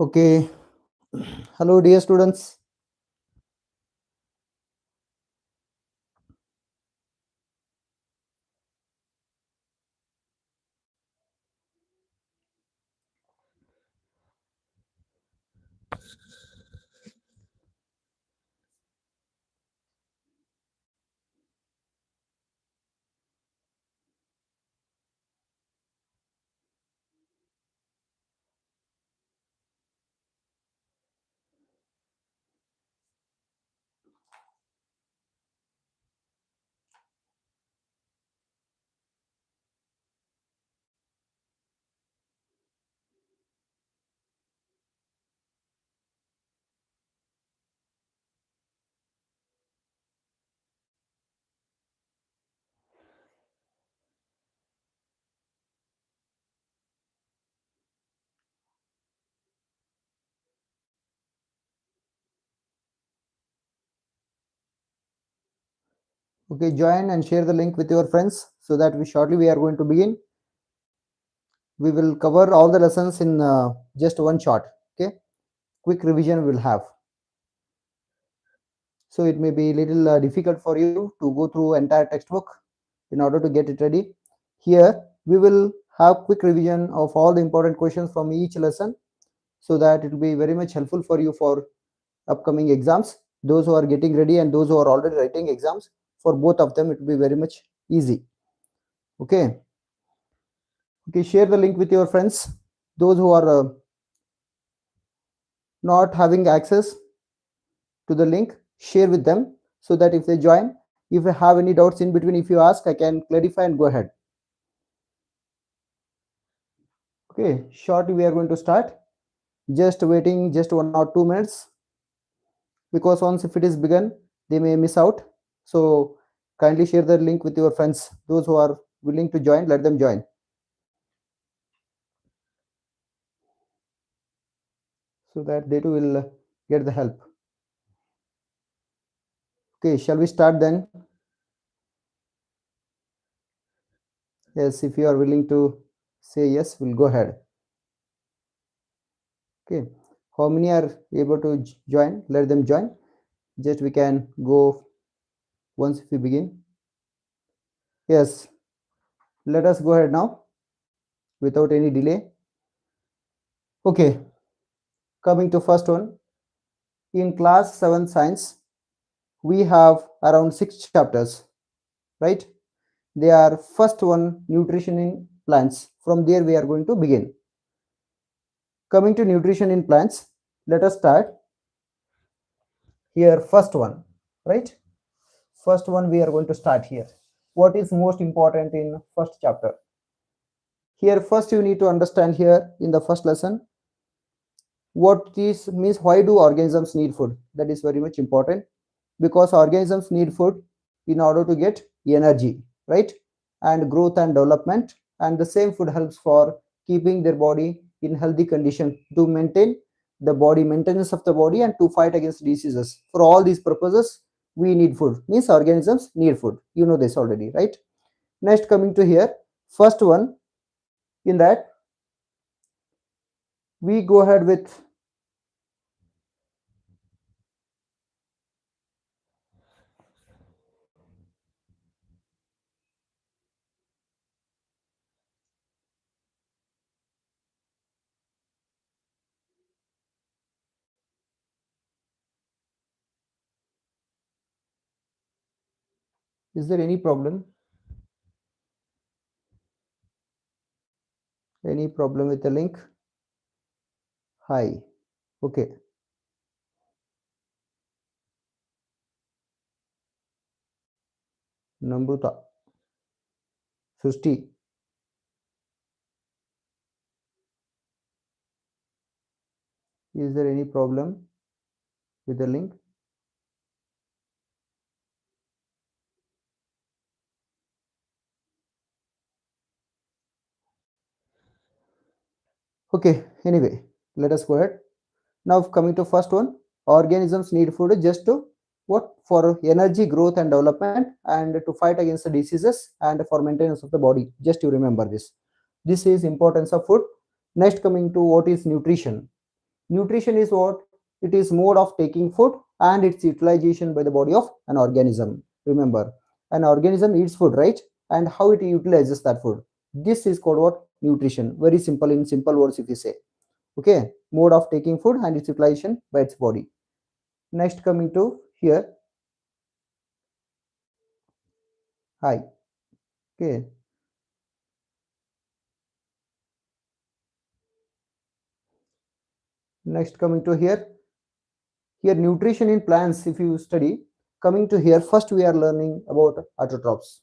Okay. Hello, dear students. Okay, join and share the link with your friends so that we are going to begin. We will cover all the lessons in just one shot. Okay, quick revision we'll have. So it may be a little difficult for you to go through entire textbook in order to get it ready. Here we will have quick revision of all the important questions from each lesson so that it will be very much helpful for you for upcoming exams. Those who are getting ready and those who are already writing exams, for both of them it will be very much easy. Okay. Okay, share the link with your friends. Those who are not having access to the link, share with them so that if they join, if they have any doubts in between, if you ask, I can clarify and go ahead. Okay, shortly we are going to start. Just waiting just 1 or 2 minutes, because once if it is begun, they may miss out. So kindly share the link with your friends. Those who are willing to join, let them join so that they too will get the help. Okay, shall we start then? Yes, if you are willing to say yes, we'll go ahead. Okay, how many are able to join? Let them join. Just we can go once if we begin. Yes, let us go ahead now without any delay. Okay, coming to first one. In class 7 science, we have around 6 chapters, right? They are first one, nutrition in plants. From there we are going to begin. Coming to nutrition in plants, let us start here. First one, right? First one we are going to start here. What is most important in first chapter? Here first you need to understand here in the first lesson what this means. Why do organisms need food? That is very much important, because organisms need food in order to get energy, right, and growth and development, and the same food helps for keeping their body in healthy condition, to maintain the body maintenance of the body and to fight against diseases. For all these purposes we need food, means organisms need food. You know this already, right? Next, coming to here, first one, in that we go ahead with, is there any problem? Any problem with the link? Hi. Okay. Namruta, Susti, is there any problem with the link? Okay, anyway, let us go ahead. Now coming to first one, organisms need food just to what? For energy, growth and development, and to fight against the diseases, and for maintenance of the body. Just you remember this. This is importance of food. Next, coming to what is nutrition. Nutrition is what? It is mode of taking food and its utilization by the body of an organism. Remember, an organism eats food, right? And how it utilizes that food. This is called what? Nutrition. Very simple, in simple words if you say. Okay, mode of taking food and its utilization by its body. Next, coming to here. Hi. Okay. Next, coming to here. Here, nutrition in plants, if you study, coming to here, first we are learning about autotrophs.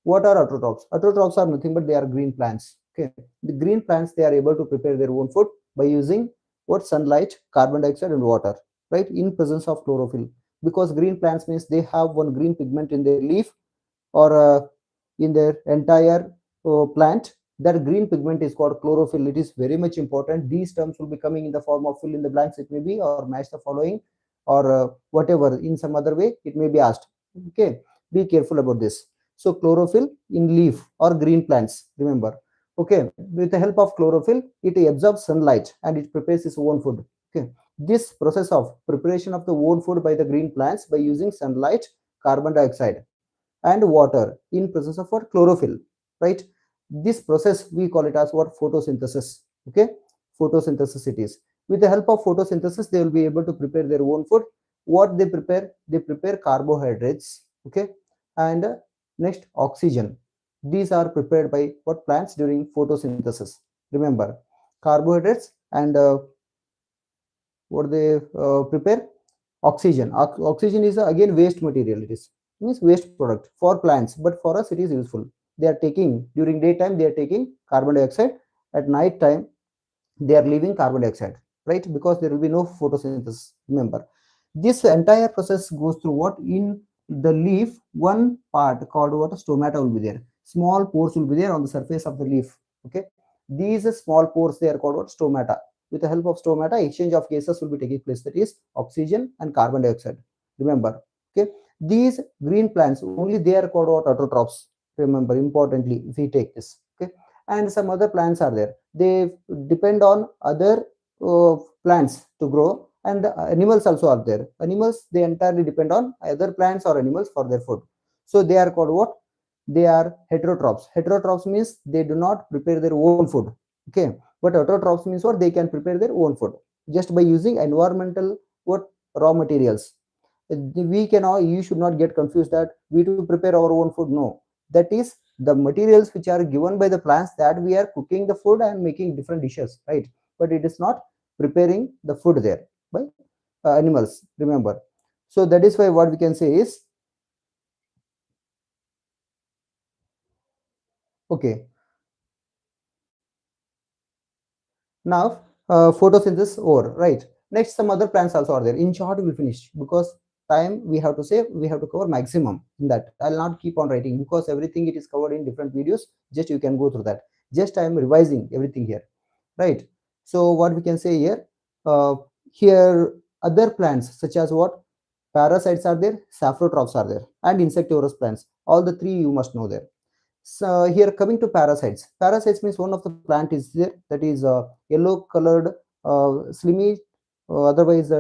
What are autotrophs? Autotrophs are nothing but they are green plants. Okay, the green plants, they are able to prepare their own food by using what? Sunlight, carbon dioxide, and water, right? In presence of chlorophyll. Because green plants means they have one green pigment in their leaf or in their entire plant. That green pigment is called chlorophyll. It is very much important. These terms will be coming in the form of fill in the blanks, it may be, or match the following, or whatever, in some other way it may be asked. Okay, be careful about this. So chlorophyll in leaf or green plants, remember. Okay, with the help of chlorophyll, it absorbs sunlight and it prepares its own food. Okay, this process of preparation of the own food by the green plants by using sunlight, carbon dioxide, and water in presence of what? Chlorophyll, right? This process we call it as what? Photosynthesis. Okay, photosynthesis it is. With the help of photosynthesis, they will be able to prepare their own food. What they prepare? They prepare carbohydrates. Okay, and next, oxygen. These are prepared by what? Plants during photosynthesis. Remember, carbohydrates and what they prepare? Oxygen. Oxygen is again waste material. It is, means waste product for plants, but for us it is useful. They are taking during daytime, they are taking carbon dioxide. At night time, they are leaving carbon dioxide, right? Because there will be no photosynthesis. Remember, this entire process goes through what? In the leaf, one part called what? Stomata will be there. Small pores will be there on the surface of the leaf. Okay, these small pores, they are called what? Stomata. With the help of stomata, exchange of gases will be taking place, that is oxygen and carbon dioxide. Remember, okay, these green plants only, they are called what? Autotrophs. Remember, importantly, if we take this. Okay, and some other plants are there, they depend on other plants to grow, and the animals also are there. Animals, they entirely depend on other plants or animals for their food. So they are called what? They are heterotrophs. Heterotrophs means they do not prepare their own food. Okay, but autotrophs means what? They can prepare their own food just by using environmental what? Raw materials. We cannot, you should not get confused that we to prepare our own food. No, that is the materials which are given by the plants, that we are cooking the food and making different dishes, right? But it is not preparing the food there by animals. Remember, so that is why what we can say is, okay, now photosynthesis over, right? Next, some other plants also are there. In short, we finish because time we have to say, we have to cover maximum in that. I'll not keep on writing because everything it is covered in different videos. Just you can go through that. Just I am revising everything here, right? So what we can say here, uh, here other plants such as what? Parasites are there, saprotrophs are there, and insectivorous plants. All the three you must know there. So here coming to parasites. Parasites means one of the plant is there, that is yellow colored, slimy, otherwise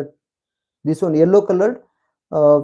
this one yellow colored, uh,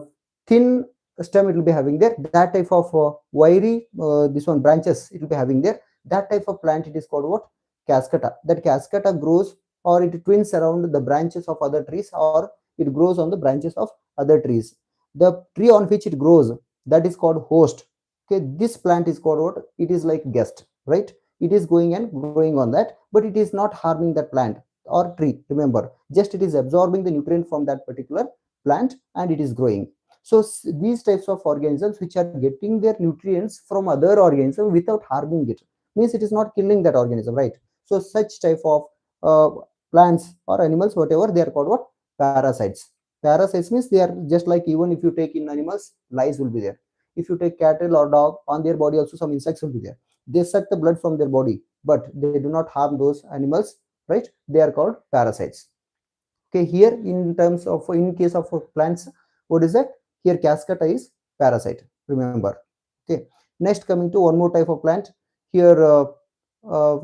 thin stem it will be having there. That type of wiry, this one branches it will be having there. That type of plant it is called what? Cascata. That cascata grows, or it twins around the branches of other trees, or it grows on the branches of other trees. The tree on which it grows, that is called host. Okay, this plant is called what? It is like guest, right? It is going and growing on that, but it is not harming that plant or tree. Remember, just it is absorbing the nutrient from that particular plant and it is growing. So these types of organisms which are getting their nutrients from other organism without harming it, means it is not killing that organism, right? So such type of uh, plants or animals, whatever, they are called what? Parasites. Parasites means they are just like, even if you take in animals, lice will be there. If you take cattle or dog, on their body also some insects will be there. They suck the blood from their body, but they do not harm those animals, right? They are called parasites. Okay, here in terms of, in case of plants, what is that? Here cascata is parasite. Remember. Okay, next coming to one more type of plant. Here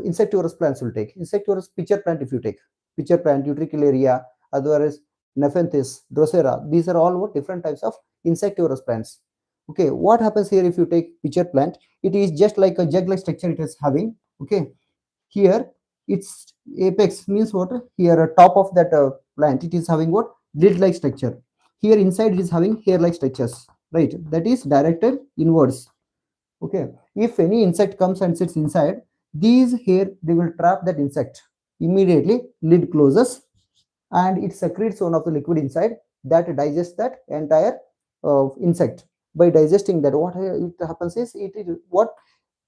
insectivorous plants will take. Insectivorous pitcher plant if you take. pitcher plant, Utricularia, otherwise Nepenthes, Drosera. These are all what different types of insectivorous plants. Okay, what happens here if you take pitcher plant? It is just like a jug-like structure it is having. Okay, here its apex means what? Here top of that plant it is having what? Lid-like structure. Here inside it is having hair-like structures. Right, that is directed inwards. Okay, if any insect comes and sits inside, these here they will trap that insect. Immediately lid closes and it secretes one of the liquid inside that digests that entire insect. By digesting that, what it happens is it what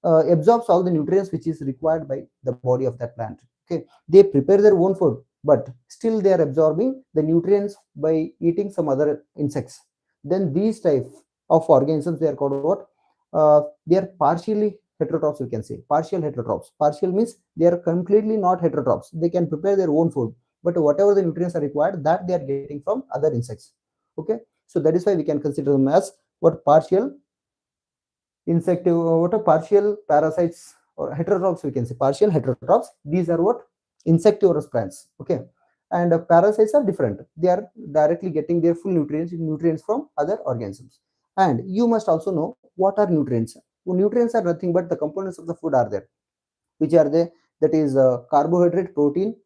absorbs all the nutrients which is required by the body of that plant. Okay, they prepare their own food, but still they are absorbing the nutrients by eating some other insects. Then these type of organisms they are called what? They are partially heterotrophs. We can say partial heterotrophs. Partial means they are completely not heterotrophs. They can prepare their own food, but whatever the nutrients are required, that they are getting from other insects. Okay, so that is why we can consider them as what? Partial insective, what are partial parasites or heterotrophs. We can say partial heterotrophs. These are what? Insectivorous plants. Okay, and parasites are different. They are directly getting their full nutrients from other organisms. And you must also know what are nutrients. Nutrients are nothing but the components of the food are there. Which are they? That is carbohydrate, protein,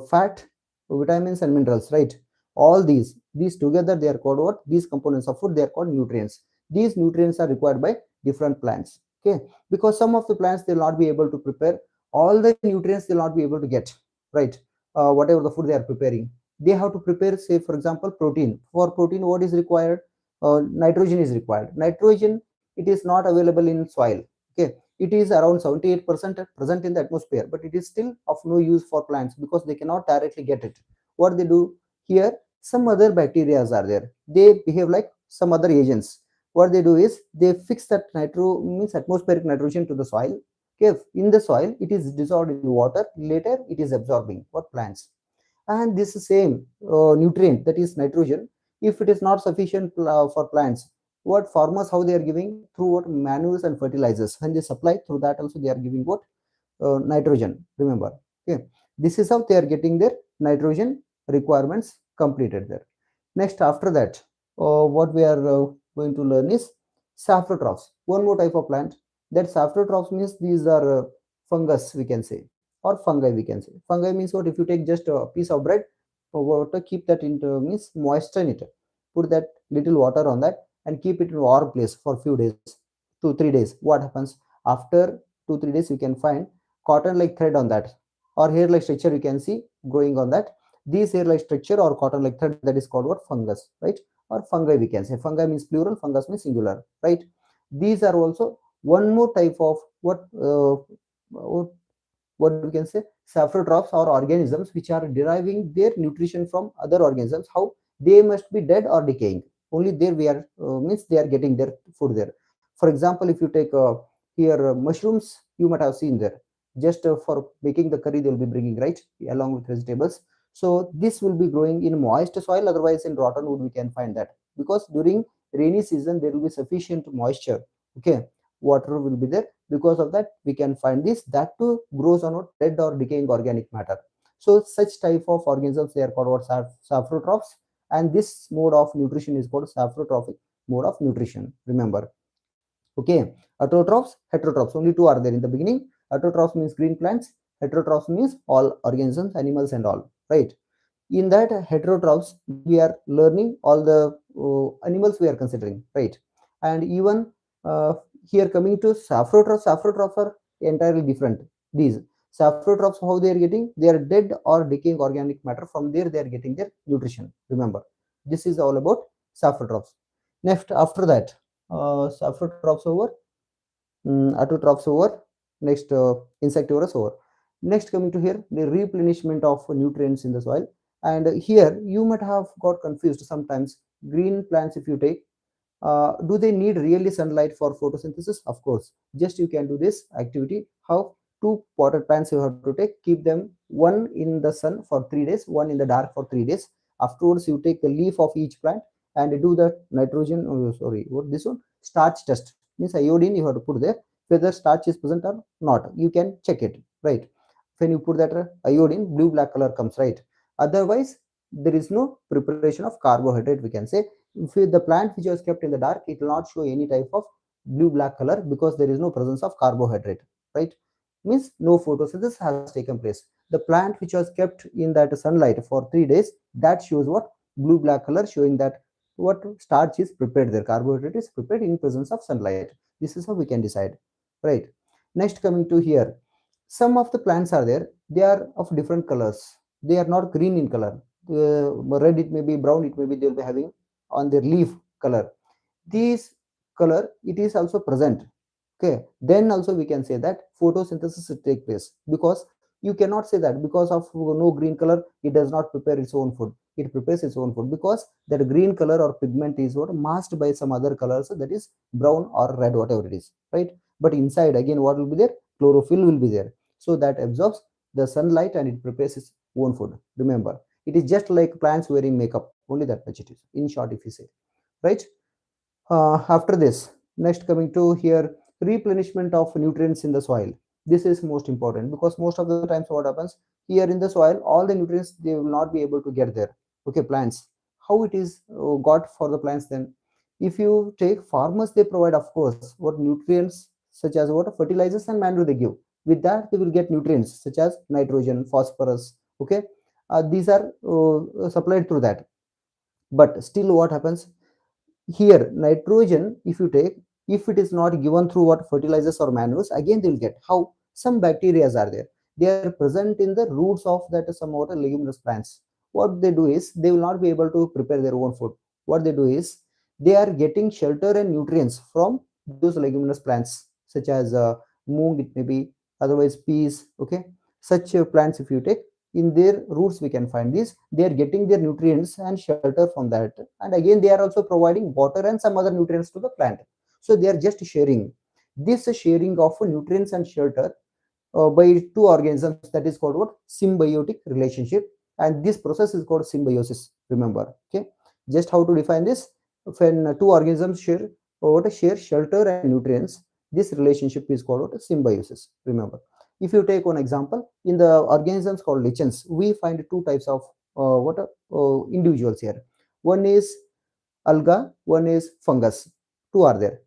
fat, vitamins and minerals, right? All these together they are called what? These components of food they are called nutrients. These nutrients are required by different plants. Okay, because some of the plants they'll not be able to prepare all the nutrients, they'll not be able to get, right? Whatever the food they are preparing, they have to prepare, say for example protein. For protein what is required? Nitrogen is required. Nitrogen, it is not available in soil. Okay, it is around 78% present in the atmosphere, but it is still of no use for plants because they cannot directly get it. What they do here, some other bacteria are there, they behave like some other agents. What they do is they fix that nitro means atmospheric nitrogen to the soil. Okay, in the soil it is dissolved in water, later it is absorbing what? Plants. And this same nutrient, that is nitrogen, if it is not sufficient for plants, what farmers how they are giving? Through what? Manures and fertilizers, and they supply through that also they are giving what? Nitrogen, remember. Okay, this is how they are getting their nitrogen requirements completed there. Next, after that, what we are going to learn is saprotrophs. One more type of plant. That saprotrophs means these are fungus, we can say, or fungi, we can say. Fungi means what? If you take just a piece of bread, water, keep that into means moisten it, put that little water on that and keep it in a warm place for few days, 2 3 days. What happens after 2 3 days? You can find cotton like thread on that, or hair like structure you can see growing on that. These hair like structure or cotton like thread, that is called what? Fungus, right? Or fungi, we can say. Fungi means plural, fungus means singular, right? These are also one more type of what we can say, saprotrophs or organisms which are deriving their nutrition from other organisms. How? They must be dead or decaying, only there we are means they are getting their food there. For example, if you take here mushrooms, you might have seen there, just for making the curry they will be bringing, right, along with vegetables. So this will be growing in moist soil, otherwise in rotten wood we can find that, because during rainy season there will be sufficient moisture. Okay, water will be there. Because of that we can find this, that too grows on what? Dead or decaying organic matter. So such type of organisms they are called what? Saprotrophs. And this mode of nutrition is called saprotrophic mode of nutrition, remember. Okay, autotrophs, heterotrophs, only two are there in the beginning. Autotrophs means green plants, heterotrophs means all organisms, animals and all, right? In that heterotrophs we are learning all the animals we are considering, right? And even uh, here coming to saprotrophs are entirely different. These saprotrophs, how they are getting? They are dead or decaying organic matter, from there they are getting their nutrition, remember. This is all about saprotrophs. Next, after that, saprotrophs over, autotrophs over, next insectivorous over. Next, coming to here, the replenishment of nutrients in the soil. And here you might have got confused sometimes. Green plants, if you take, do they need really sunlight for photosynthesis? Of course, just you can do this activity. How? Two potted plants you have to take, keep them one in the sun for 3 days, one in the dark for 3 days. Afterwards you take the leaf of each plant and do the nitrogen, oh, sorry, what this one? Starch test, means iodine you have to put there, whether starch is present or not, you can check it, right? when you put that iodine, blue black color comes, right? Otherwise there is no preparation of carbohydrate, we can say. If the plant which was kept in the dark, it will not show any type of blue black color because there is no presence of carbohydrate, right? Means no photosynthesis has taken place. The plant which was kept in that sunlight for 3 days, that shows what? Blue black color, showing that what starch is prepared there, carbohydrate is prepared in presence of sunlight. This is how we can decide, right? Next, coming to here, some of the plants are there, they are of different colors, they are not green in color. Red, it may be brown, it may be, they'll be having on their leaf color. This color, it is also present. Okay, then also we can say that photosynthesis will take place, because you cannot say that because of no green color it does not prepare its own food. It prepares its own food because that green color or pigment is what masked by some other colors, that is brown or red, whatever it is, right? But inside again, what will be there? Chlorophyll will be there, so that absorbs the sunlight and it prepares its own food. Remember, it is just like plants wearing makeup, only that much it is, in short, if you say, right? After this, next, coming to here, replenishment of nutrients in the soil. This is most important, because most of the times what happens here in the soil, all the nutrients they will not be able to get there. Okay, plants, how it is got for the plants then? If you take farmers, they provide, of course, what nutrients such as what fertilizers and manure they give. With that, they will get nutrients such as nitrogen, phosphorus. Okay, these are supplied through that. But still, what happens here? Nitrogen, if you take, if it is not given through what fertilizers or manures, again they will get how some bacteria are there, they are present in the roots of that some water leguminous plants. What they do is they will not be able to prepare their own food. What they do is they are getting shelter and nutrients from those leguminous plants, such as moong, it may be, otherwise peas. Okay, such plants, if you take, in their roots we can find this, they are getting their nutrients and shelter from that, and again they are also providing water and some other nutrients to the plant. So they are just sharing. This sharing of nutrients and shelter by two organisms, that is called what? Symbiotic relationship. And this process is called symbiosis, remember. Okay, just how to define this? When two organisms share shelter and nutrients, this relationship is called what? Symbiosis, remember. If you take one example, in the organisms called lichens, we find two types of individuals here. One is alga, one is fungus. Two are there,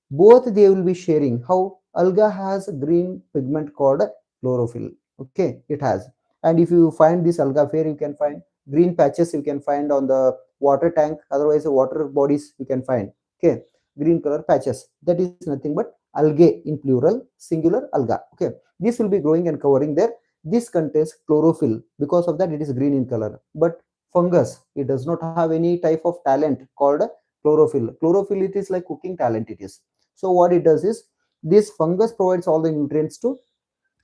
both they will be sharing. How? Alga has a green pigment called chlorophyll. Okay, it has. And if you find this alga fair, you can find green patches, you can find on the water tank, otherwise the water bodies you can find. Okay, green color patches, that is nothing but algae in plural, singular alga. Okay, this will be growing and covering there. This contains chlorophyll, because of that it is green in color. But fungus, it does not have any type of talent called chlorophyll. Chlorophyll, it is like cooking talent, it is. So what it does is, this fungus provides all the nutrients to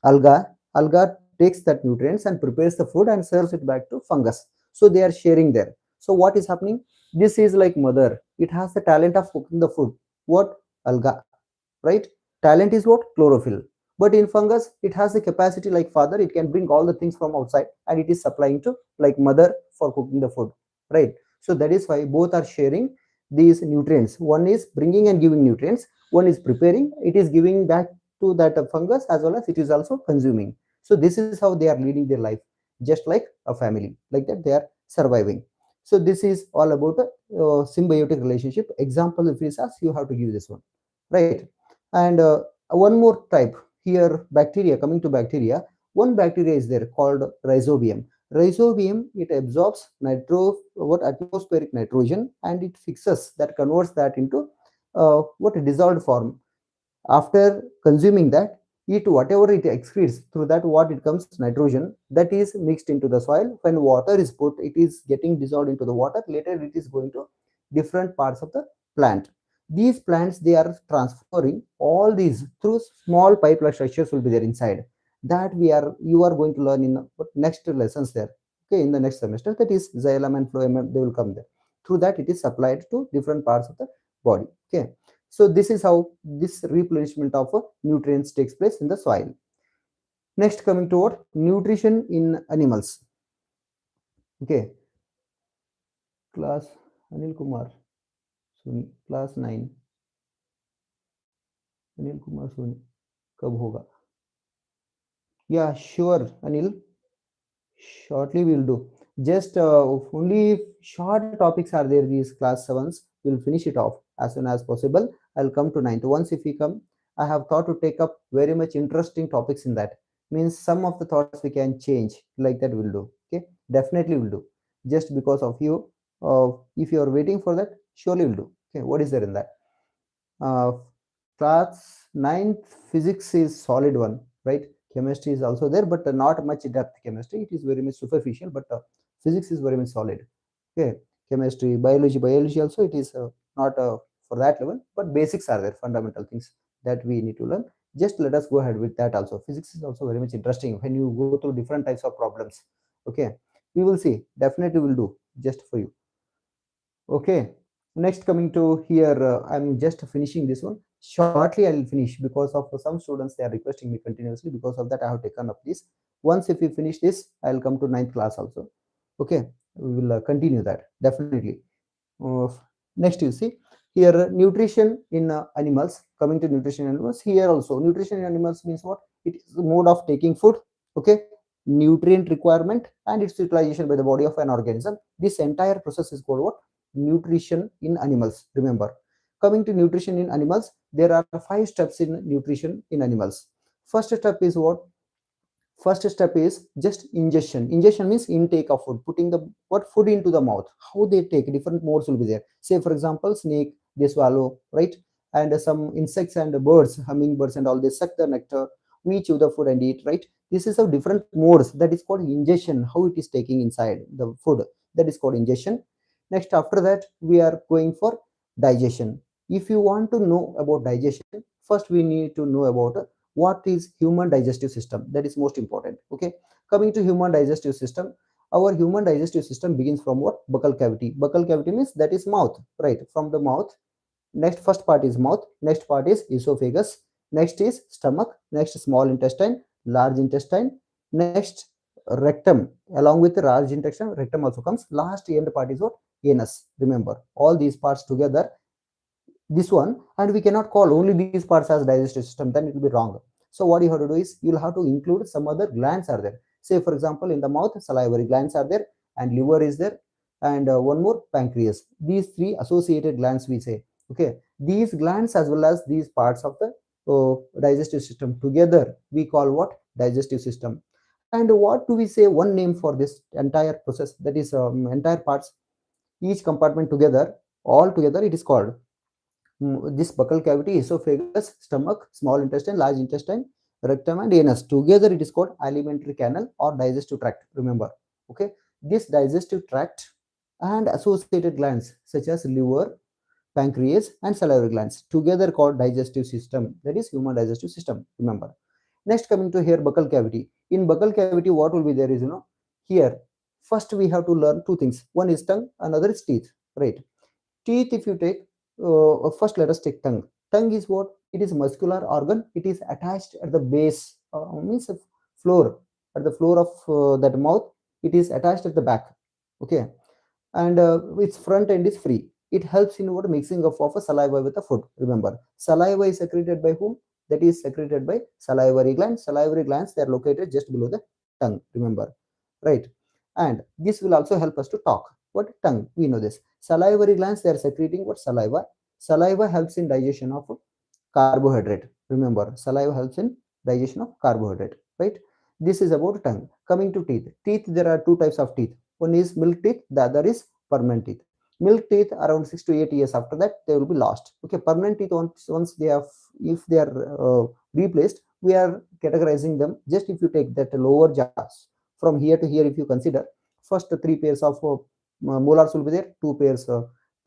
alga. Alga takes that nutrients and prepares the food and serves it back to fungus. So they are sharing there. So what is happening? This is like mother, it has the talent of cooking the food. What? Alga, right? Talent is what? Chlorophyll. But in fungus, it has the capacity like father, it can bring all the things from outside and it is supplying to like mother for cooking the food, right? So that is why both are sharing these nutrients. One is bringing and giving nutrients, one is preparing, it is giving back to that fungus, as well as it is also consuming. So this is how they are leading their life, just like a family, like that they are surviving. So this is all about a symbiotic relationship. Example, if it is asked, you have to give this one, right? And one more type here, bacteria. Coming to bacteria, one bacteria is there called rhizobium. Rhizobium, it absorbs what atmospheric nitrogen, and it fixes that, converts that into what dissolved form. After consuming that, it whatever it excretes through that, what it comes? Nitrogen, that is mixed into the soil. When water is put, it is getting dissolved into the water. Later it is going to different parts of the plant. These plants, they are transferring all these through small pipe like structures will be there inside, that you are going to learn in next lessons there. Okay, in the next semester, that is xylem and phloem, they will come there. Through that, it is supplied to different parts of the body. Okay, so this is how this replenishment of nutrients takes place in the soil. Next, coming to what? Nutrition in animals. Okay, class Anil Kumar Soni, class 9, Anil Kumar Soni कब होगा? Yeah, sure, Anil. Shortly we'll do. Just only short topics are there. These class sevens. We'll finish it off as soon as possible. I'll come to ninth. Once if we come, I have thought to take up very much interesting topics in that. Means some of the thoughts we can change. Like that we'll do. Okay, definitely will do. Just because of you. If you are waiting for that, surely will do. Okay, what is there in that? Uh, Class ninth physics is solid one, right? Chemistry is also there, but not much depth chemistry. It is very much superficial, but physics is very much solid. Okay, chemistry, biology also it is not for that level, but basics are there, fundamental things that we need to learn. Just let us go ahead with that also. Physics is also very much interesting when you go through different types of problems. Okay, we will see. Definitely will do just for you. Okay, next coming to here, I'm just finishing this one. Shortly, I'll finish because of some students they are requesting me continuously. Because of that, I have taken up this. Once if we finish this, I'll come to ninth class also. Okay, we will continue that definitely. Uh, Next, you see here nutrition in animals. Coming to nutrition in animals, here also nutrition in animals means what? It is the mode of taking food. Okay, nutrient requirement and its utilization by the body of an organism. This entire process is called what? Nutrition in animals. Remember, coming to nutrition in animals, there are five steps in nutrition in animals. First step is what? First step is just ingestion. Ingestion means intake of food, putting the what food into the mouth. How they take different modes will be there. Say for example, snake they swallow, right? And some insects and birds, hummingbirds and all, they suck the nectar. We chew the food and eat, right? This is a different modes. That is called ingestion. How it is taking inside the food. That is called ingestion. Next, after that, we are going for digestion. If you want to know about digestion, first we need to know about what is human digestive system. That is most important. Okay, coming to human digestive system, our human digestive system begins from what? Buccal cavity. Buccal cavity means that is mouth, right? From the mouth. Next, first part is mouth, next part is esophagus, next is stomach, next small intestine, large intestine, next rectum. Along with the large intestine, rectum also comes. Last end part is what? Anus. Remember, all these parts together, this one, and we cannot call only these parts as digestive system, then it will be wrong. So what you have to do is you'll have to include some other glands are there. Say for example, in the mouth salivary glands are there, and liver is there, and one more, pancreas. These three associated glands we say. Okay, these glands as well as these parts of the digestive system together we call what? Digestive system. And what do we say one name for this entire process, that is entire parts, each compartment together, all together it is called this buccal cavity, esophagus, stomach, small intestine, large intestine, rectum, and anus. Together, it is called alimentary canal or digestive tract. Remember, okay? This digestive tract and associated glands such as liver, pancreas, and salivary glands together called digestive system. That is human digestive system. Remember. Next, coming to here, buccal cavity. In buccal cavity, what will be there is here. First, we have to learn two things. One is tongue, another is teeth. Right? Teeth, if you take, first let us take tongue. Tongue is what? It is muscular organ. It is attached at the base, means floor, at the floor of that mouth. It is attached at the back. Okay, and its front end is free. It helps in what? Mixing of a saliva with the food. Remember, saliva is secreted by whom? That is secreted by salivary glands. Salivary glands, they are located just below the tongue. Remember, right? And this will also help us to talk. What? Tongue, we know this. Salivary glands, they are secreting what? Saliva. Saliva helps in digestion of carbohydrate. Remember, saliva helps in digestion of carbohydrate, right? This is about tongue. Coming to teeth. Teeth, there are two types of teeth. One is milk teeth, the other is permanent teeth. Milk teeth, around 6 to 8 years after that they will be lost. Okay, permanent teeth, once they have, if they are replaced, we are categorizing them. Just if you take that lower jaws from here to here, if you consider, first three pairs of molars will be there, two pairs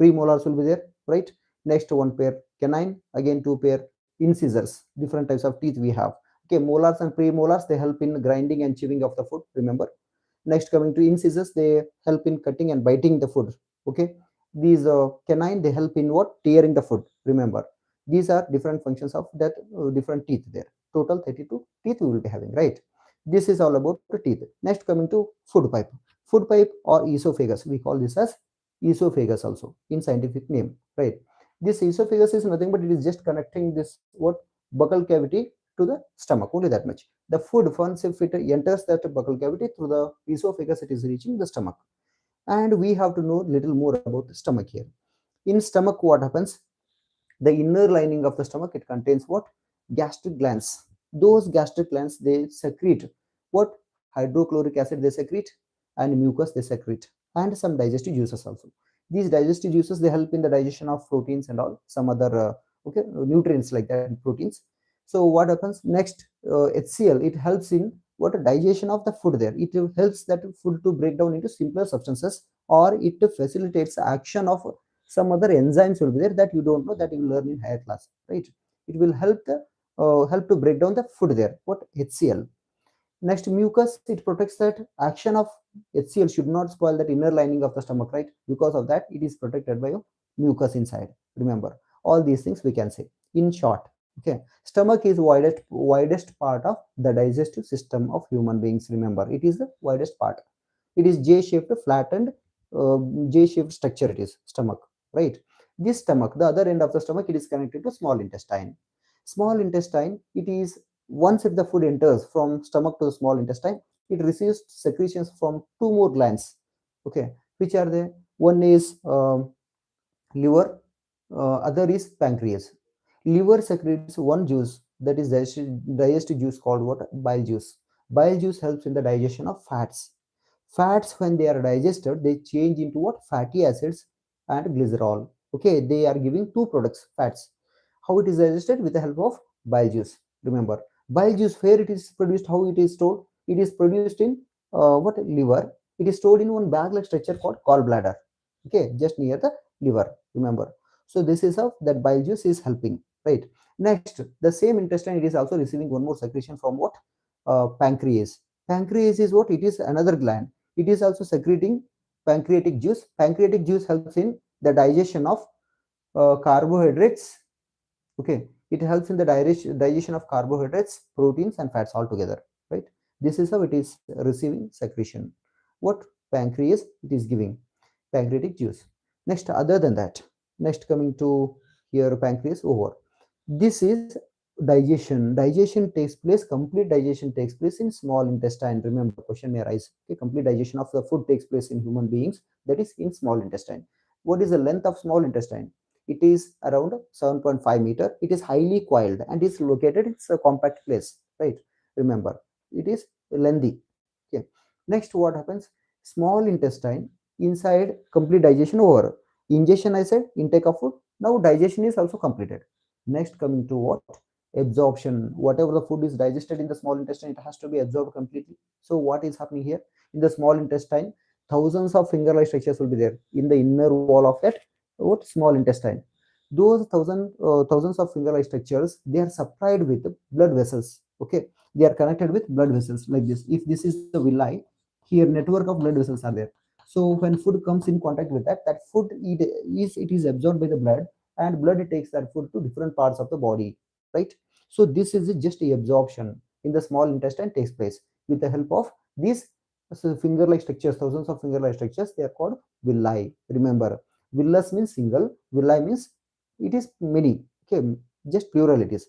premolars will be there, right? Next, one pair canine, again two pair incisors. Different types of teeth we have. Okay, molars and premolars, they help in grinding and chewing of the food. Remember. Next, coming to incisors, they help in cutting and biting the food. Okay, these canine, they help in what? Tearing the food. Remember, these are different functions of that different teeth there. Total 32 teeth we will be having, right? This is all about the teeth. Next, coming to food pipe. Food pipe or esophagus, we call this as esophagus also in scientific name, right? This esophagus is nothing but it is just connecting this what? Buccal cavity to the stomach, only that much. The food, once if it enters that buccal cavity through the esophagus, it is reaching the stomach. And we have to know little more about the stomach here. In stomach, what happens? The inner lining of the stomach, it contains what? Gastric glands. Those gastric glands, they secrete what? Hydrochloric acid they secrete, and mucus they secrete, and some digestive juices also. These digestive juices, they help in the digestion of proteins and all some other okay, nutrients like that, proteins. So what happens next? HCl, it helps in what? Digestion of the food there. It helps that food to break down into simpler substances, or it facilitates action of some other enzymes will be there that you don't know, that you will learn in higher class, right? It will help the help to break down the food there, what? HCl. Next, mucus, it protects that action of HCl should not spoil that inner lining of the stomach, right? Because of that, it is protected by a mucus inside. Remember, all these things we can say. In short, okay, stomach is widest part of the digestive system of human beings. Remember, it is the widest part. It is J-shaped, flattened, uh, J-shaped structure. It is stomach, right? This stomach, the other end of the stomach, it is connected to small intestine. Small intestine, it is once if the food enters from stomach to the small intestine, it receives secretions from two more glands. Okay, which are they? One is liver, other is pancreas. Liver secretes one juice, that is digestive juice called what? Bile juice. Bile juice helps in the digestion of fats. Fats, when they are digested, they change into what? Fatty acids and glycerol. Okay, they are giving two products, fats. How it is digested? With the help of bile juice. Remember, bile juice, where it is produced, how it is stored? It is produced in what? Liver. It is stored in one bag-like structure called gallbladder. Okay, just near the liver. Remember. So this is how that bile juice is helping, right? Next, the same intestine, it is also receiving one more secretion from what? Pancreas. Pancreas is what? It is another gland. It is also secreting pancreatic juice. Pancreatic juice helps in the digestion of carbohydrates. Okay, it helps in the digestion of carbohydrates, proteins, and fats altogether, right? This is how it is receiving secretion. What? Pancreas, it is giving pancreatic juice. Next, other than that, next coming to here, pancreas over. This is digestion. Digestion takes place, complete digestion takes place in small intestine. Remember, question may arise. Okay, complete digestion of the food takes place in human beings, that is in small intestine. What is the length of small intestine? It is around 7.5 meter. It is highly coiled and is located, it's a compact place, right? Remember, it is lengthy. Okay, next, what happens? Small intestine, inside complete digestion over. Ingestion, I said, intake of food. Now digestion is also completed. Next, coming to what? Absorption. Whatever the food is digested in the small intestine, it has to be absorbed completely. So what is happening here? In the small intestine, thousands of finger-like structures will be there in the inner wall of that what? Small intestine. Those thousands of finger-like structures, they are supplied with blood vessels. Okay, they are connected with blood vessels like this. If this is the villi, here network of blood vessels are there. So when food comes in contact with that, that food, it is absorbed by the blood, and blood takes that food to different parts of the body, right? So this is just a absorption in the small intestine takes place with the help of these finger-like structures. Thousands of finger-like structures, they are called villi. Remember, villus means single, villi means it is many. Okay, just plural it is.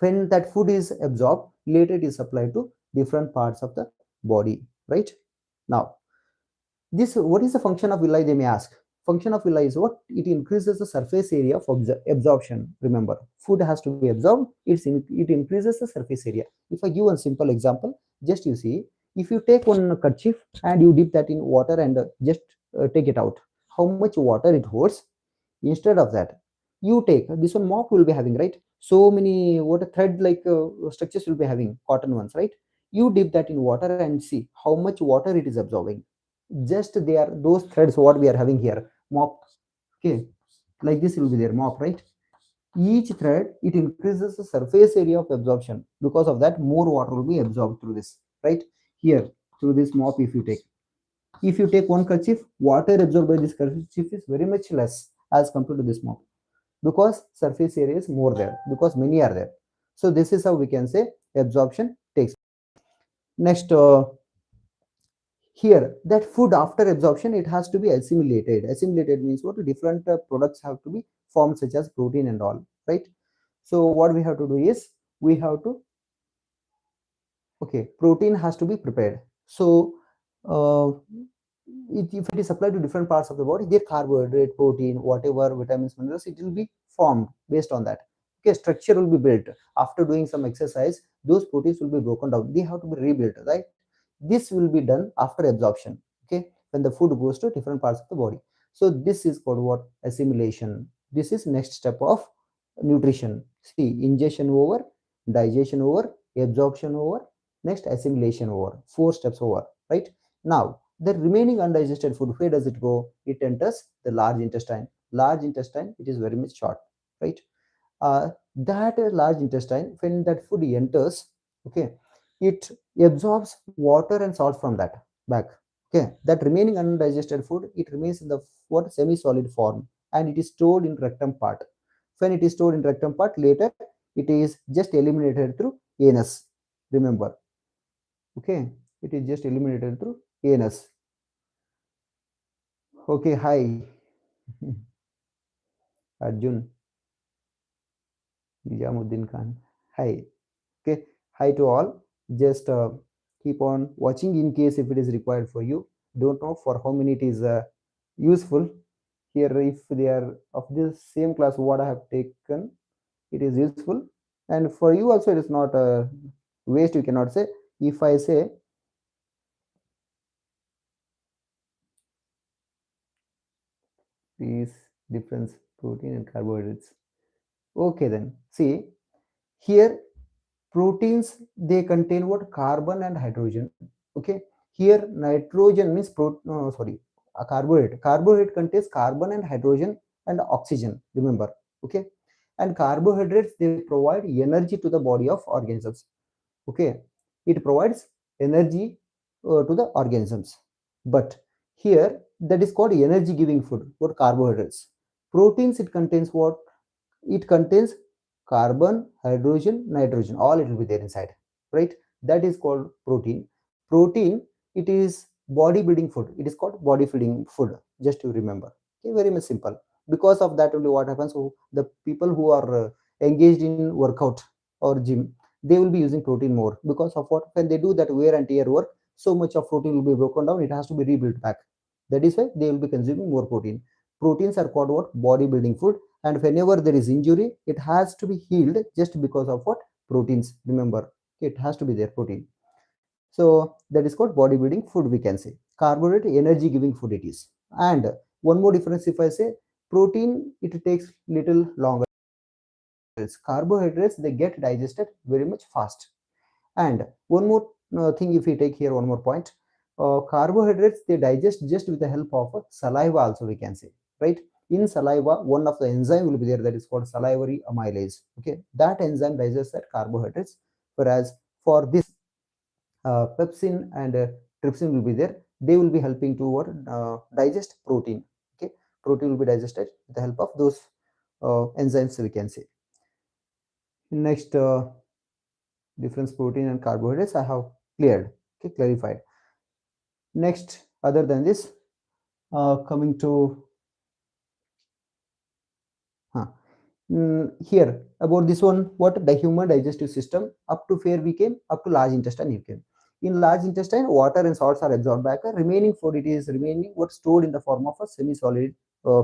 When that food is absorbed, later it is supplied to different parts of the body, right? Now, this, what is the function of villi, they may ask. Function of villi is what? It increases the surface area of absorption. Remember, food has to be absorbed, it increases the surface area. If I give one simple example, just you see, if you take one kerchief and you dip that in water and just take it out, how much water it holds? Instead of that, you take this one, mop will be having, right? So many what? Thread like structures will be having, cotton ones, right? You dip that in water and see how much water it is absorbing. Just they are those threads what we are having here, mop. Okay, like this will be there, mop, right? Each thread, it increases the surface area of absorption. Because of that, more water will be absorbed through this, right? Here, through this mop, if you take one kerchief, water absorbed by this kerchief is very much less as compared to this mop, because surface area is more there, because many are there. So this is how we can say absorption takes. Next, here, that food after absorption, it has to be assimilated. Assimilated means what? Different products have to be formed, such as protein and all, right? So what we have to do is, we have to, okay, protein has to be prepared. So uh, if it is supplied to different parts of the body, their carbohydrate, protein, whatever vitamins, minerals, it will be formed based on that. Okay, structure will be built after doing some exercise. Those proteins will be broken down, they have to be rebuilt, right? This will be done after absorption, okay, when the food goes to different parts of the body. So this is called what? Assimilation. This is next step of nutrition. See, ingestion over, digestion over, absorption over, next assimilation over, four steps over, right? Now the remaining undigested food, where does it go? It enters the large intestine. Large intestine, it is very much short, right? That large intestine, when that food enters, okay, it absorbs water and salt from that back. Okay, that remaining undigested food, it remains in the what? Semi-solid form, and it is stored in rectum part. When it is stored in rectum part, later it is just eliminated through anus. Remember, okay, it is just eliminated through anus. Okay, hi. Arjun Nijamuddin Khan. Hi. Okay, hi to all. Just keep on watching in case if it is required for you. Don't know for how many it is useful. Here, if they are of this same class, what I have taken, it is useful. And for you also, it is not a waste, you cannot say. If I say these difference protein and carbohydrates. Okay, then see here proteins, they contain what? Carbon and hydrogen. Okay, here nitrogen means sorry, a carbohydrate contains carbon and hydrogen and oxygen, remember. Okay, and carbohydrates, they provide energy to the body of organisms. Okay, it provides energy to the organisms. But here, that is called energy giving food, what? Carbohydrates. Proteins, it contains what? It contains carbon, hydrogen, nitrogen, all it will be there inside, right? That is called protein. Protein, it is body building food, it is called body feeding food, just to remember. Okay, very much simple. Because of that only what happens, so the people who are engaged in workout or gym, they will be using protein more. Because of what? When they do that wear and tear work, so much of protein will be broken down, it has to be rebuilt back. That is why they will be consuming more protein. Proteins are called what? Body building food. And whenever there is injury, it has to be healed just because of what? Proteins, remember. Okay, it has to be there, protein. So that is called bodybuilding food, we can say. Carbohydrate, energy giving food it is. And one more difference, if I say protein, it takes little longer. Carbohydrates, they get digested very much fast. And one more thing, if we take here one more point, carbohydrates, they digest just with the help of saliva also, we can say, right? In saliva, one of the enzyme will be there, that is called salivary amylase. Okay, that enzyme digests that carbohydrates, whereas for this pepsin and trypsin will be there, they will be helping to digest protein. Okay, protein will be digested with the help of those enzymes, we can say. Next, difference protein and carbohydrates I have cleared, okay, clarified. Next, other than this, coming to huh, here about this one, what? The human digestive system, up to where we came, up to large intestine you came. In large intestine, water and salts are absorbed back. Remaining food, it is remaining what? Stored in the form of a semi-solid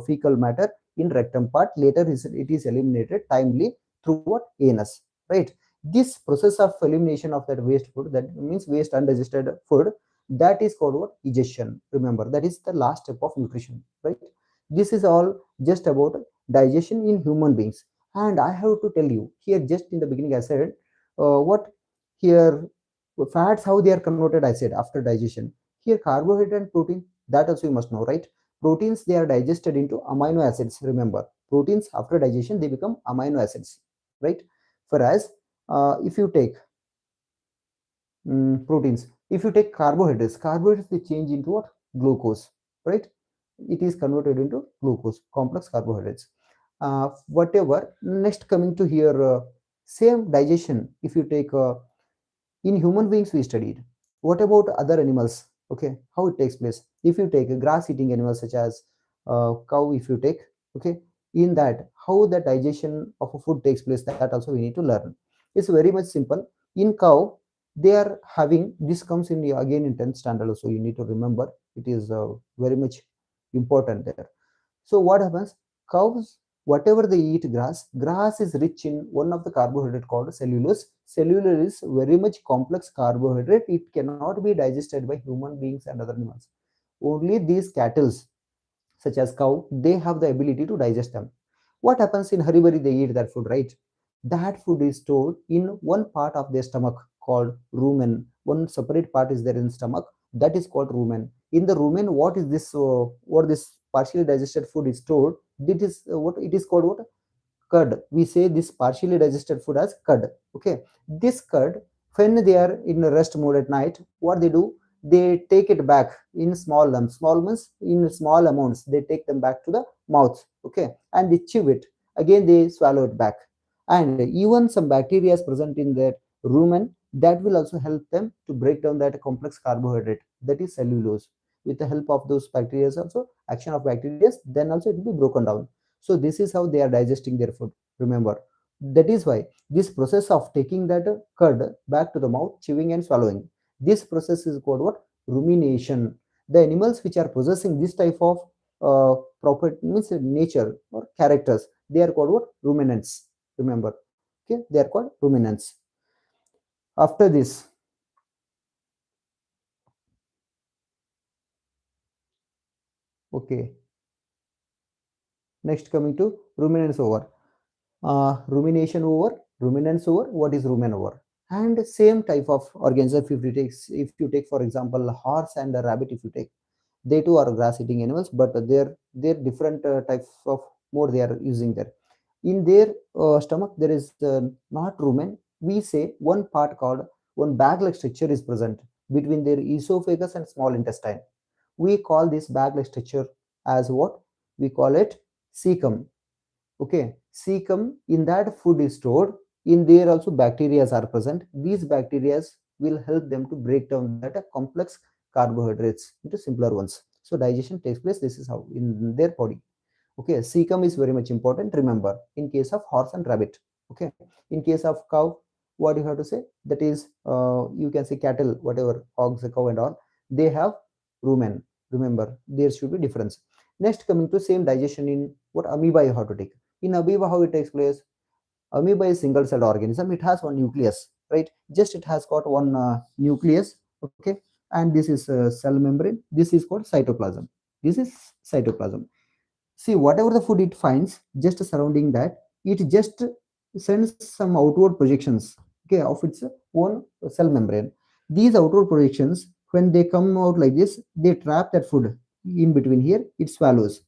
fecal matter in rectum part. Later it is eliminated timely through what? Anus, right? This process of elimination of that waste food, that means waste undigested food, that is called what? Digestion. Remember, that is the last step of nutrition, right? This is all just about digestion in human beings. And I have to tell you here, just in the beginning I said, what here, fats, how they are converted, I said, after digestion. Here carbohydrate and protein, that also you must know, right? Proteins, they are digested into amino acids. Remember, proteins after digestion, they become amino acids, right? Whereas if you take proteins, if you take carbohydrates, they change into what? Glucose, right? It is converted into glucose, complex carbohydrates. Whatever. Next, coming to here, same digestion, if you take in human beings, we studied. What about other animals? Okay, how it takes place? If you take grass eating animals such as cow, if you take, okay, in that, how the digestion of a food takes place, that also we need to learn. It's very much simple. In cow, they are having this comes in again in 10th standard, so you need to remember it is very much important there. So what happens? Cows, whatever they eat grass is rich in one of the carbohydrate called cellulose. Cellulose is very much complex carbohydrate. It cannot be digested by human beings and other animals. Only these cattle, such as cow, they have the ability to digest them. What happens in Haribari? They eat that food, right? That food is stored in one part of their stomach called rumen. One separate part is there in stomach that is called rumen. In the rumen, what is this? What this partially digested food is stored? It is what it is called, what? Curd. We say this partially digested food as curd. Okay, this curd, when they are in rest mode at night, what they do, they take it back in small lumps. Small means in small amounts, they take them back to the mouth. Okay, and they chew it. Again they swallow it back. And even some bacteria is present in their rumen that will also help them to break down that complex carbohydrate, that is cellulose. With the help of those bacteria also, action of bacteria, then also it will be broken down. So this is how they are digesting their food. Remember, that is why this process of taking that curd back to the mouth, chewing and swallowing, this process is called what? Rumination. The animals which are possessing this type of property, means nature or characters, they are called what? Ruminants. Remember, okay, they are called ruminants. After this, okay, next coming to ruminants over. Rumination over, ruminants over, what is rumen over? And same type of organism, if you take for example horse and a rabbit, if you take, they too are grass eating animals, but they're different types of mode they are using there. In their stomach there is not rumen. We say one part called, one bag like structure is present between their esophagus and small intestine. We call this bag like structure as what? We call it cecum. Okay, cecum, in that food is stored. In there also bacteria are present. These bacteria will help them to break down that complex carbohydrates into simpler ones. So digestion takes place. This is how in their body. Okay, cecum is very much important. Remember, in case of horse and rabbit. Okay, in case of cow, what you have to say? That is, you can say cattle, whatever, hogs, cow, and all. They have rumen. Remember, there should be difference. Next, coming to same digestion in what amoeba you have to take. In amoeba, how it takes place? Amoeba is single celled organism. It has one nucleus, right? Just it has got one nucleus. Okay, and this is cell membrane. This is called cytoplasm. This is cytoplasm. See, whatever the food it finds, just surrounding that, it just sends some outward projections, okay, of its own cell membrane. These outward projections, when they come out like this, they trap that food in between here. It swallows.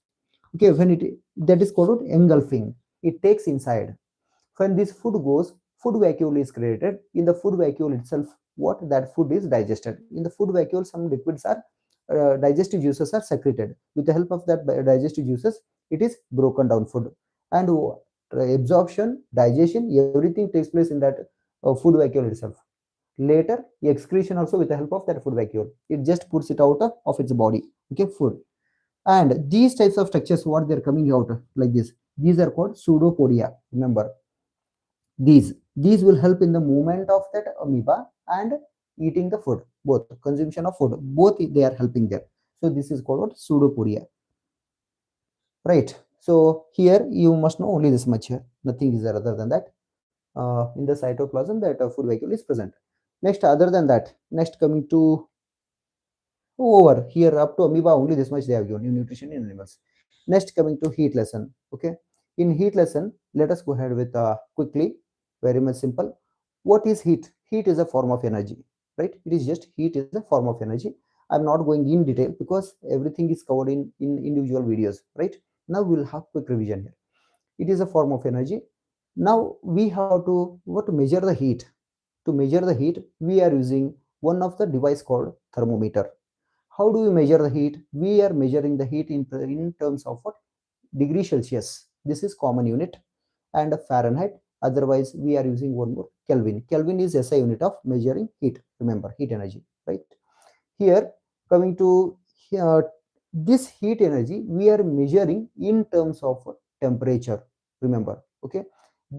Okay, when it, that is called engulfing. It takes inside. When this food goes, food vacuole is created. In the food vacuole itself, what that food is digested. In the food vacuole, some liquids are digestive juices are secreted. With the help of that digestive juices, it is broken down food. And absorption, digestion, everything takes place in that food vacuole itself. Later, excretion also with the help of that food vacuole. It just puts it out of its body. Okay, food. And these types of structures, what they're coming out like this, these are called pseudopodia. Remember, these will help in the movement of that amoeba and eating the food, both consumption of food, both they are helping there. So this is called what? Pseudopodia, right? So here you must know only this much here, nothing is there other than that. In the cytoplasm, that food vacuole is present. Next, other than that, next coming to over here up to amoeba, only this much they have given you nutrition in animals. Next, coming to heat lesson. Okay, in heat lesson, let us go ahead with quickly, very much simple. What is heat? Heat is a form of energy, right? It is just heat is a form of energy. I'm not going in detail because everything is covered in individual videos, right? Now we'll have quick revision here. It is a form of energy. Now we have to what, to measure the heat. To measure the heat, we are using one of the device called thermometer. How do we measure the heat? We are measuring the heat in terms of what? Degree Celsius. This is common unit. And Fahrenheit. Otherwise, we are using one more, Kelvin. Kelvin is SI unit of measuring heat. Remember, heat energy, right? Here, coming to this heat energy, we are measuring in terms of temperature. Remember, okay?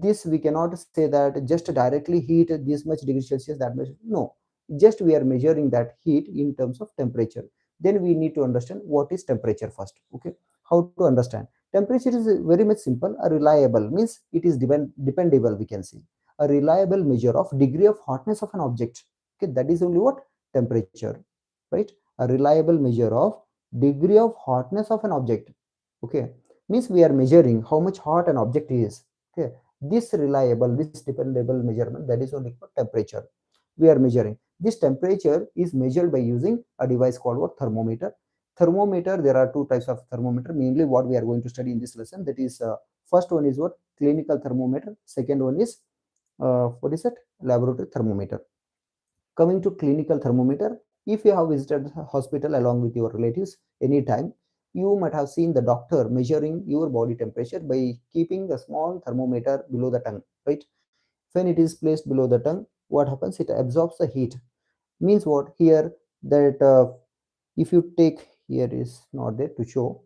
This we cannot say that just directly heat this much degree Celsius, that much. No, just we are measuring that heat in terms of temperature. Then we need to understand what is temperature first. Okay, how to understand temperature is very much simple. A reliable means it is dependable, we can say. A reliable measure of degree of hotness of an object. Okay, that is only what temperature, right? A reliable measure of degree of hotness of an object. Okay, means we are measuring how much hot an object is. Okay, this reliable, this dependable measurement, that is only for temperature. We are measuring this temperature is measured by using a device called what thermometer. Thermometer, there are two types of thermometer, mainly what we are going to study in this lesson. That is first one is what clinical thermometer, second one is what is it, laboratory thermometer. Coming to clinical thermometer, if you have visited the hospital along with your relatives anytime, you might have seen the doctor measuring your body temperature by keeping a small thermometer below the tongue, right? When it is placed below the tongue, what happens? It absorbs the heat. Means what here, that if you take, here is not there to show.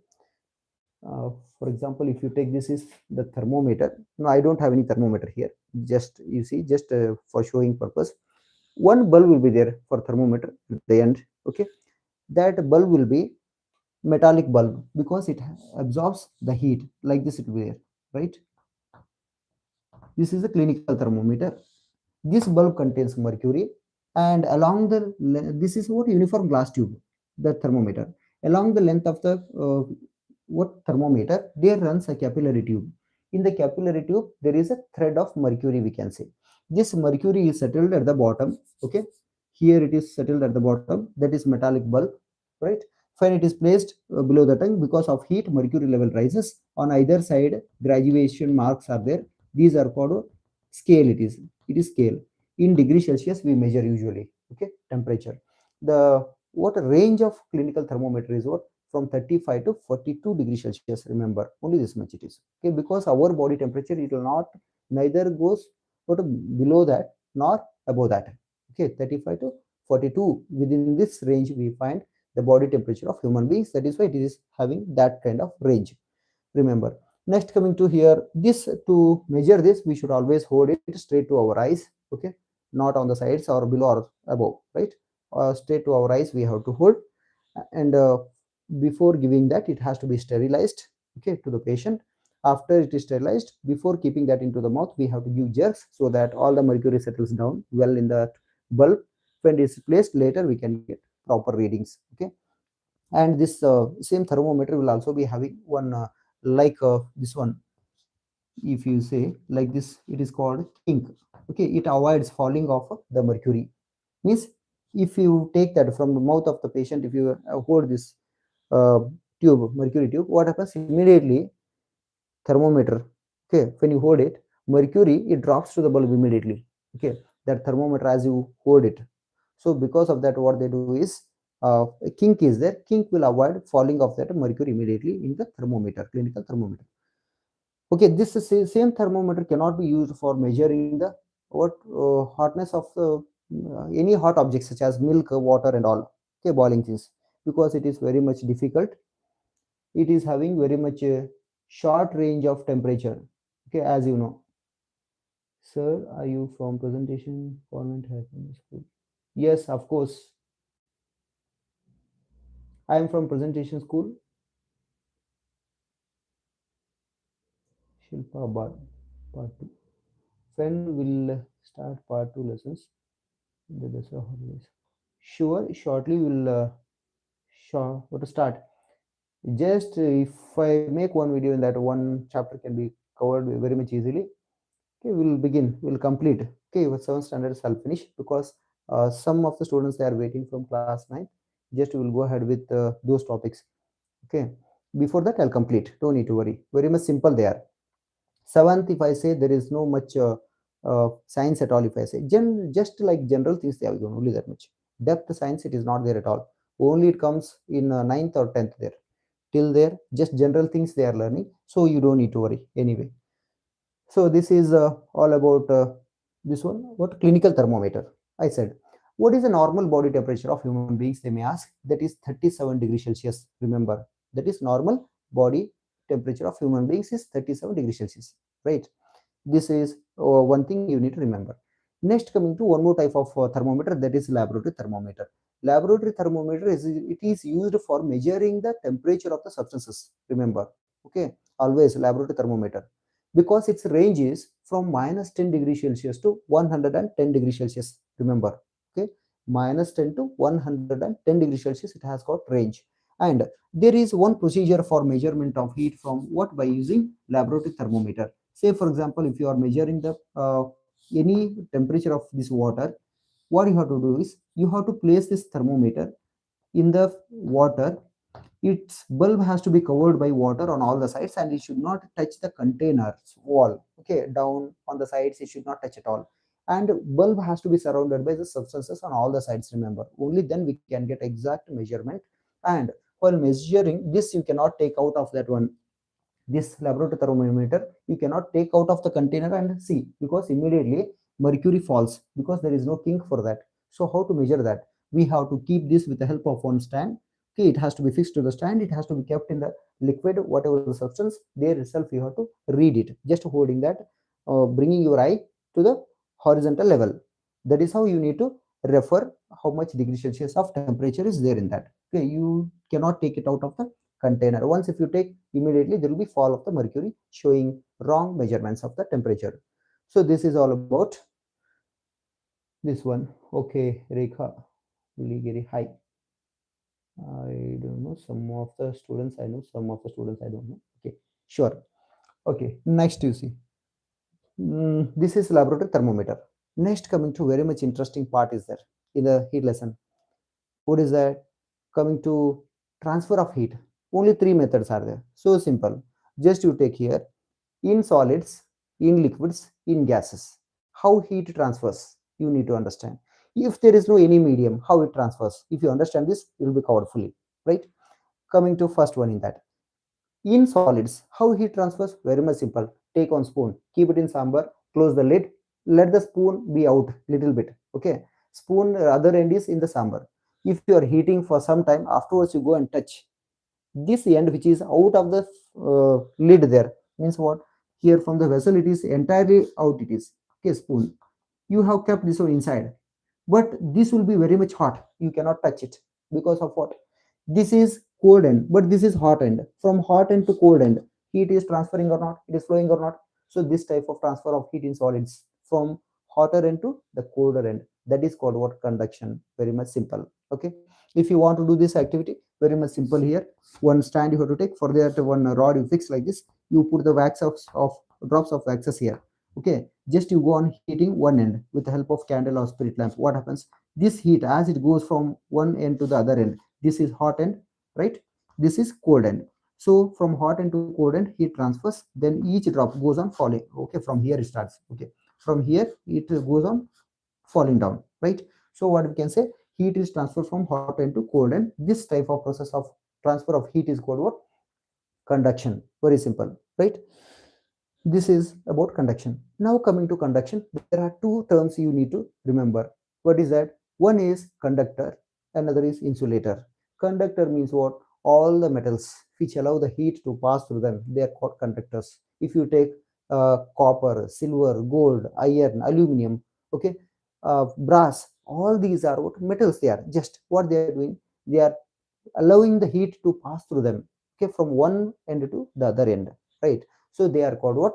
For example, if you take, this is the thermometer. No, I don't have any thermometer here. Just you see, just for showing purpose, one bulb will be there for thermometer at the end. Okay, that bulb will be metallic bulb because it absorbs the heat. Like this it will be there, right? This is a clinical thermometer. This bulb contains mercury, and along the this is what uniform glass tube, the thermometer. Along the length of the what thermometer, there runs a capillary tube. In the capillary tube, there is a thread of mercury, we can say. This mercury is settled at the bottom. Okay, here it is settled at the bottom. That is metallic bulb, right? When it is placed below the tongue, because of heat, mercury level rises. On either side, graduation marks are there. These are called scale. It is scale. In degree Celsius we measure usually. Okay, temperature. The what range of clinical thermometer is what, from 35 to 42 degrees Celsius. Remember, only this much it is. Okay, because our body temperature, it will not neither goes what below that nor above that. Okay, 35 to 42, within this range we find the body temperature of human beings. That is why it is having that kind of range. Remember. Next, coming to here, this, to measure this, we should always hold it straight to our eyes. Okay, not on the sides or below or above, right? Straight to our eyes we have to hold. And before giving that, it has to be sterilized, okay, to the patient. After it is sterilized, before keeping that into the mouth, we have to give jerks so that all the mercury settles down well in that bulb. When it is placed later, we can get proper readings. Okay, and this same thermometer will also be having one like this one. If you say like this, it is called kink. Okay, it avoids falling off of the mercury. Means if you take that from the mouth of the patient, if you hold this uh, tube, mercury tube, what happens immediately? Thermometer, okay, when you hold it, mercury, it drops to the bulb immediately. Okay, that thermometer, as you hold it, so because of that, what they do is, a kink is there. Kink will avoid falling of that mercury immediately in the thermometer, clinical thermometer. Okay, this same thermometer cannot be used for measuring the what hotness of any hot objects such as milk, water, and all. Okay, boiling things, because it is very much difficult. It is having very much short range of temperature. Okay, as you know. Sir, are you from presentation format happening school? Yes, of course. I am from presentation school. Shilpa Bar, part 2. When will start part 2 lessons? The Dasara holidays. Sure, shortly we'll what to start. Just if I make one video, in that one chapter can be covered very much easily. Okay, we'll begin. We'll complete. Okay, with 7th standard I'll finish, because some of the students, they are waiting from class 9. Just we'll go ahead with those topics. Okay, before that I'll complete. Don't need to worry. Very much simple they are. 7th, if I say, there is no much science at all. If I say just like general things, they have given only that much. Depth science, it is not there at all. Only it comes in 9th or 10th there. Till there, just general things they are learning. So you don't need to worry anyway. So this is all about this one. What clinical thermometer? I said, what is the normal body temperature of human beings? They may ask. That is 37 degrees Celsius. Remember, that is normal body temperature of human beings is 37 degrees Celsius, right? This is one thing you need to remember. Next, coming to one more type of thermometer, that is laboratory thermometer. Laboratory thermometer is, it is used for measuring the temperature of the substances. Remember, okay, always laboratory thermometer, because its range is from minus 10 degrees Celsius to 110 degrees Celsius. Remember, okay, minus 10 to 110 degrees Celsius. It has got range, and there is one procedure for measurement of heat from what, by using laboratory thermometer. Say for example, if you are measuring the any temperature of this water, what you have to do is you have to place this thermometer in the water. Its bulb has to be covered by water on all the sides, and it should not touch the container's wall. Okay, down on the sides it should not touch at all, and bulb has to be surrounded by the substances on all the sides. Remember, only then we can get exact measurement. And while measuring this, you cannot take out of that one, this laboratory thermometer you cannot take out of the container and see, because immediately mercury falls, because there is no kink for that. So how to measure that? We have to keep this with the help of one stand. Okay, it has to be fixed to the stand, it has to be kept in the liquid, whatever the substance there itself. You have to read it, just holding that, bringing your eye to the horizontal level. That is how you need to refer how much degree Celsius of temperature is there in that. Okay, you cannot take it out of the container. Once if you take, immediately there will be fall of the mercury, showing wrong measurements of the temperature. So this is all about this one. Okay, Rekha Uligiri, hi. I don't know, some of the students I know, some of the students I don't know. Okay, sure. Okay, next you see, this is laboratory thermometer. Next, coming to very much interesting part is there in the heat lesson. What is that? Coming to transfer of heat. Only three methods are there. So simple. Just you take here, in solids, in liquids, in gases. How heat transfers, you need to understand. If there is no any medium, how it transfers. If you understand this, it will be covered fully, right? Coming to first one in that. In solids, how heat transfers? Very much simple. Take one spoon, keep it in sambar, close the lid, let the spoon be out little bit. Okay, spoon other end is in the sambar. If you are heating for some time, afterwards you go and touch this end which is out of the lid there, means what, here from the vessel it is entirely out, it is okay, spoon. You have kept this one inside, but this will be very much hot, you cannot touch it. Because of what? This is cold end, but this is hot end. From hot end to cold end, heat is transferring or not, it is flowing or not. So this type of transfer of heat in solids from hotter end to the colder end, that is called what? Conduction. Very much simple. Okay, if you want to do this activity, very much simple. Here one stand you have to take, for that one rod you fix like this, you put the wax of drops of waxes here. Okay, just you go on heating one end with the help of candle or spirit lamp. What happens? This heat, as it goes from one end to the other end, this is hot end, right? This is cold end. So from hot end to cold end, heat transfers, then each drop goes on falling. Okay, from here it starts. Okay, from here it goes on falling down, right? So what we can say, heat is transferred from hot end to cold end. This type of process of transfer of heat is called what? Conduction. Very simple, right? This is about conduction. Now coming to conduction, there are two terms you need to remember. What is that? One is conductor, another is insulator. Conductor means what? All the metals which allow the heat to pass through them, they are called conductors. If you take copper, silver, gold, iron, aluminum, okay, brass, all these are what? Metals. They are just what they are doing. They are allowing the heat to pass through them, okay, from one end to the other end, right? So they are called what?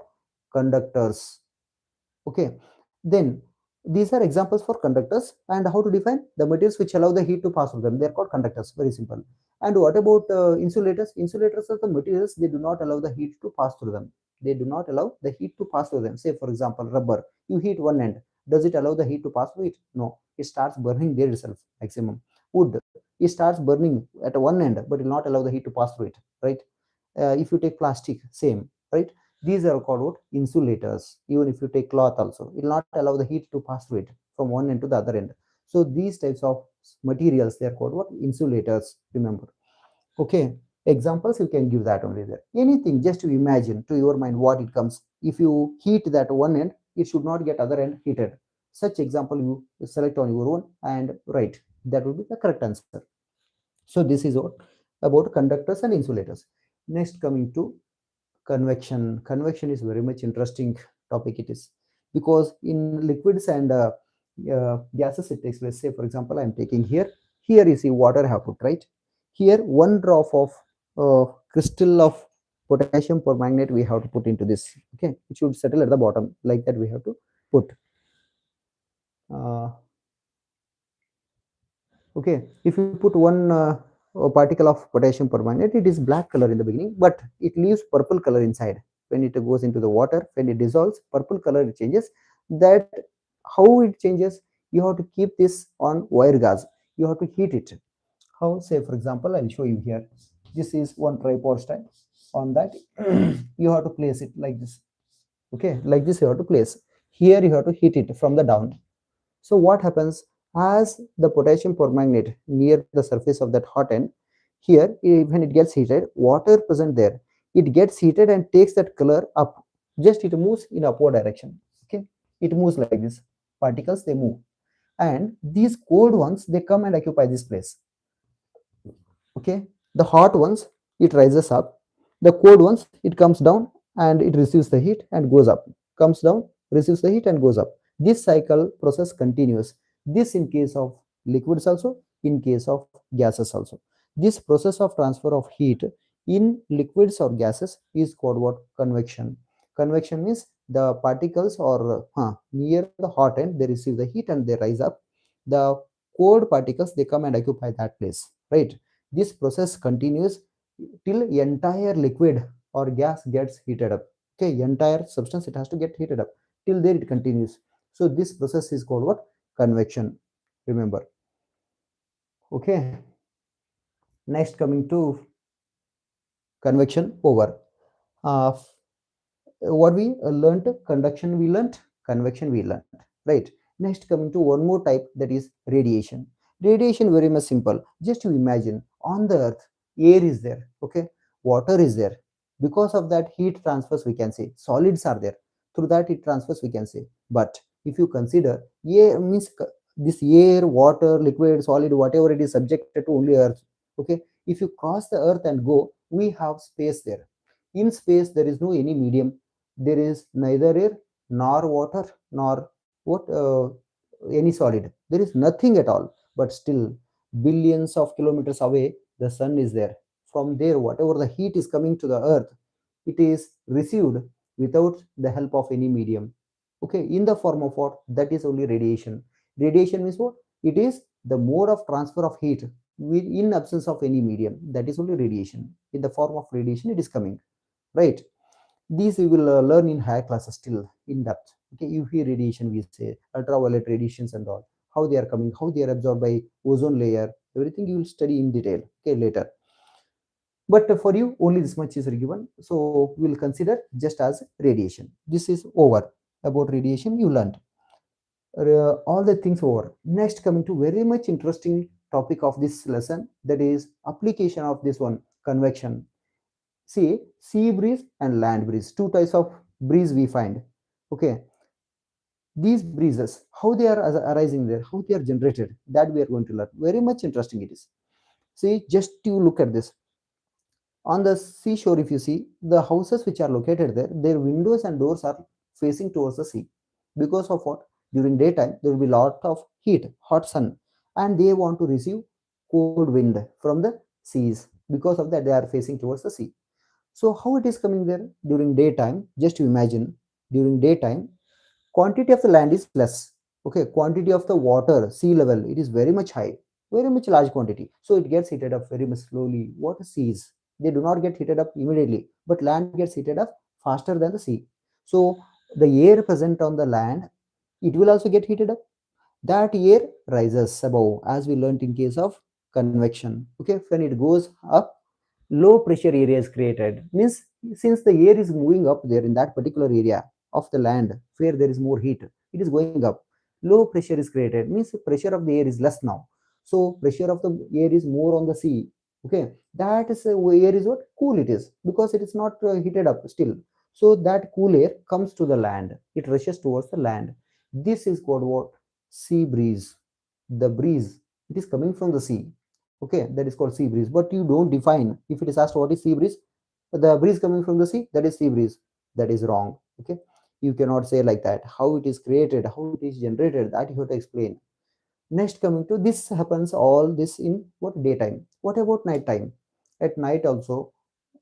Conductors. Okay, then these are examples for conductors. And how to define the materials which allow the heat to pass through them? They are called conductors. Very simple. And what about insulators? Insulators are the materials, they do not allow the heat to pass through them. They do not allow the heat to pass through them. Say for example, rubber, you heat one end, does it allow the heat to pass through it? No, it starts burning there itself maximum. Wood, it starts burning at one end, but it will not allow the heat to pass through it, right? If you take plastic, same, right? These are called what? Insulators. Even if you take cloth also, it will not allow the heat to pass through it from one end to the other end. So these types of materials, they are called what? Insulators. Remember. Okay. Examples you can give that only there. Anything, just to imagine to your mind what it comes. If you heat that one end, it should not get other end heated. Such example you select on your own and write. That will be the correct answer. So this is what about conductors and insulators. Next, coming to convection. Convection is very much interesting. topic it is, because in liquids and gases it takes place. Say for example, I am taking here, here you see water I have put, right? Here one drop of crystal of potassium permanganate we have to put into this. Okay, it should settle at the bottom, like that we have to put. uh, okay, if you put one a particle of potassium permanganate, it is black color in the beginning, but it leaves purple color inside. When it goes into the water, when it dissolves, purple color it changes. That how it changes, you have to keep this on wire gas, you have to heat it. How? Say for example, I'll show you here. This is one tripod stand. On that you have to place it like this. Okay, like this you have to place. Here you have to heat it from the down. So what happens, as the potassium permanganate near the surface of that hot end, here when it gets heated, water present there, it gets heated and takes that color up. Just it moves in upward direction. Okay, it moves like this. Particles they move, and these cold ones they come and occupy this place. Okay, the hot ones it rises up, the cold ones it comes down and it receives the heat and goes up, comes down, receives the heat and goes up. This cycle process continues. This in case of liquids also, in case of gases also. This process of transfer of heat in liquids or gases is called what? Convection. Convection means the particles or near the hot end they receive the heat and they rise up. The cold particles they come and occupy that place, right? This process continues till entire liquid or gas gets heated up. Okay, entire substance it has to get heated up. Till there it continues. So this process is called what? Convection. Remember. Okay. Next, coming to convection over. Uh, what we learnt, conduction we learnt, convection we learnt, right? Next, coming to one more type, that is radiation. Radiation very much simple. Just you imagine, on the earth air is there, okay, water is there. Because of that heat transfers we can say, solids are there, through that it transfers we can say. But if you consider air means this air, water, liquid, solid, whatever it is subjected to only earth. Okay, if you cross the earth and go, we have space there. In space there is no any medium, there is neither air nor water nor what any solid, there is nothing at all. But still billions of kilometers away the sun is there. From there whatever the heat is coming to the earth, it is received without the help of any medium. Okay, in the form of what? That is only radiation. Radiation means what? It is the mode of transfer of heat in absence of any medium. That is only radiation. In the form of radiation it is coming, right? These we will learn in higher classes still in depth. Okay, UV radiation we say, ultraviolet radiations and all, how they are coming, how they are absorbed by ozone layer, everything you will study in detail, okay, later. But for you only this much is given, so we will consider just as radiation. This is over about radiation, you learned all the things over. Next, coming to very much interesting topic of this lesson, that is application of this one, convection. See, sea breeze and land breeze, two types of breeze we find. Okay, these breezes, how they are arising there, how they are generated, that we are going to learn. Very much interesting it is. See, just you look at this. On the seashore, if you see, the houses which are located there, their windows and doors are facing towards the sea. Because of what? During daytime, there will be lot of heat, hot sun, and they want to receive cold wind from the seas. Because of that, they are facing towards the sea. So how it is coming there? During daytime, just you imagine, during daytime, quantity of the land is less. Okay, quantity of the water, sea level, it is very much high, very much large quantity. So it gets heated up very much slowly. Water seas, they do not get heated up immediately, but land gets heated up faster than the sea. So the air present on the land, it will also get heated up. That air rises above, as we learnt in case of convection. Okay, when it goes up, low pressure area is created. Means since the air is moving up there in that particular area of the land where there is more heat, it is going up. Low pressure is created. Means pressure of the air is less now. So pressure of the air is more on the sea. Okay, that is air is what? Cool it is, because it is not heated up still. So that cool air comes to the land. It rushes towards the land. This is called what? Sea breeze. The breeze, it is coming from the sea. Okay, that is called sea breeze. But you don't define. If it is asked what is sea breeze, the breeze coming from the sea, that is sea breeze. That is wrong. Okay, You cannot say like that. How it is created, how it is generated, that you have to explain. Next, coming to this, happens all this in what, daytime. What about night time? At night also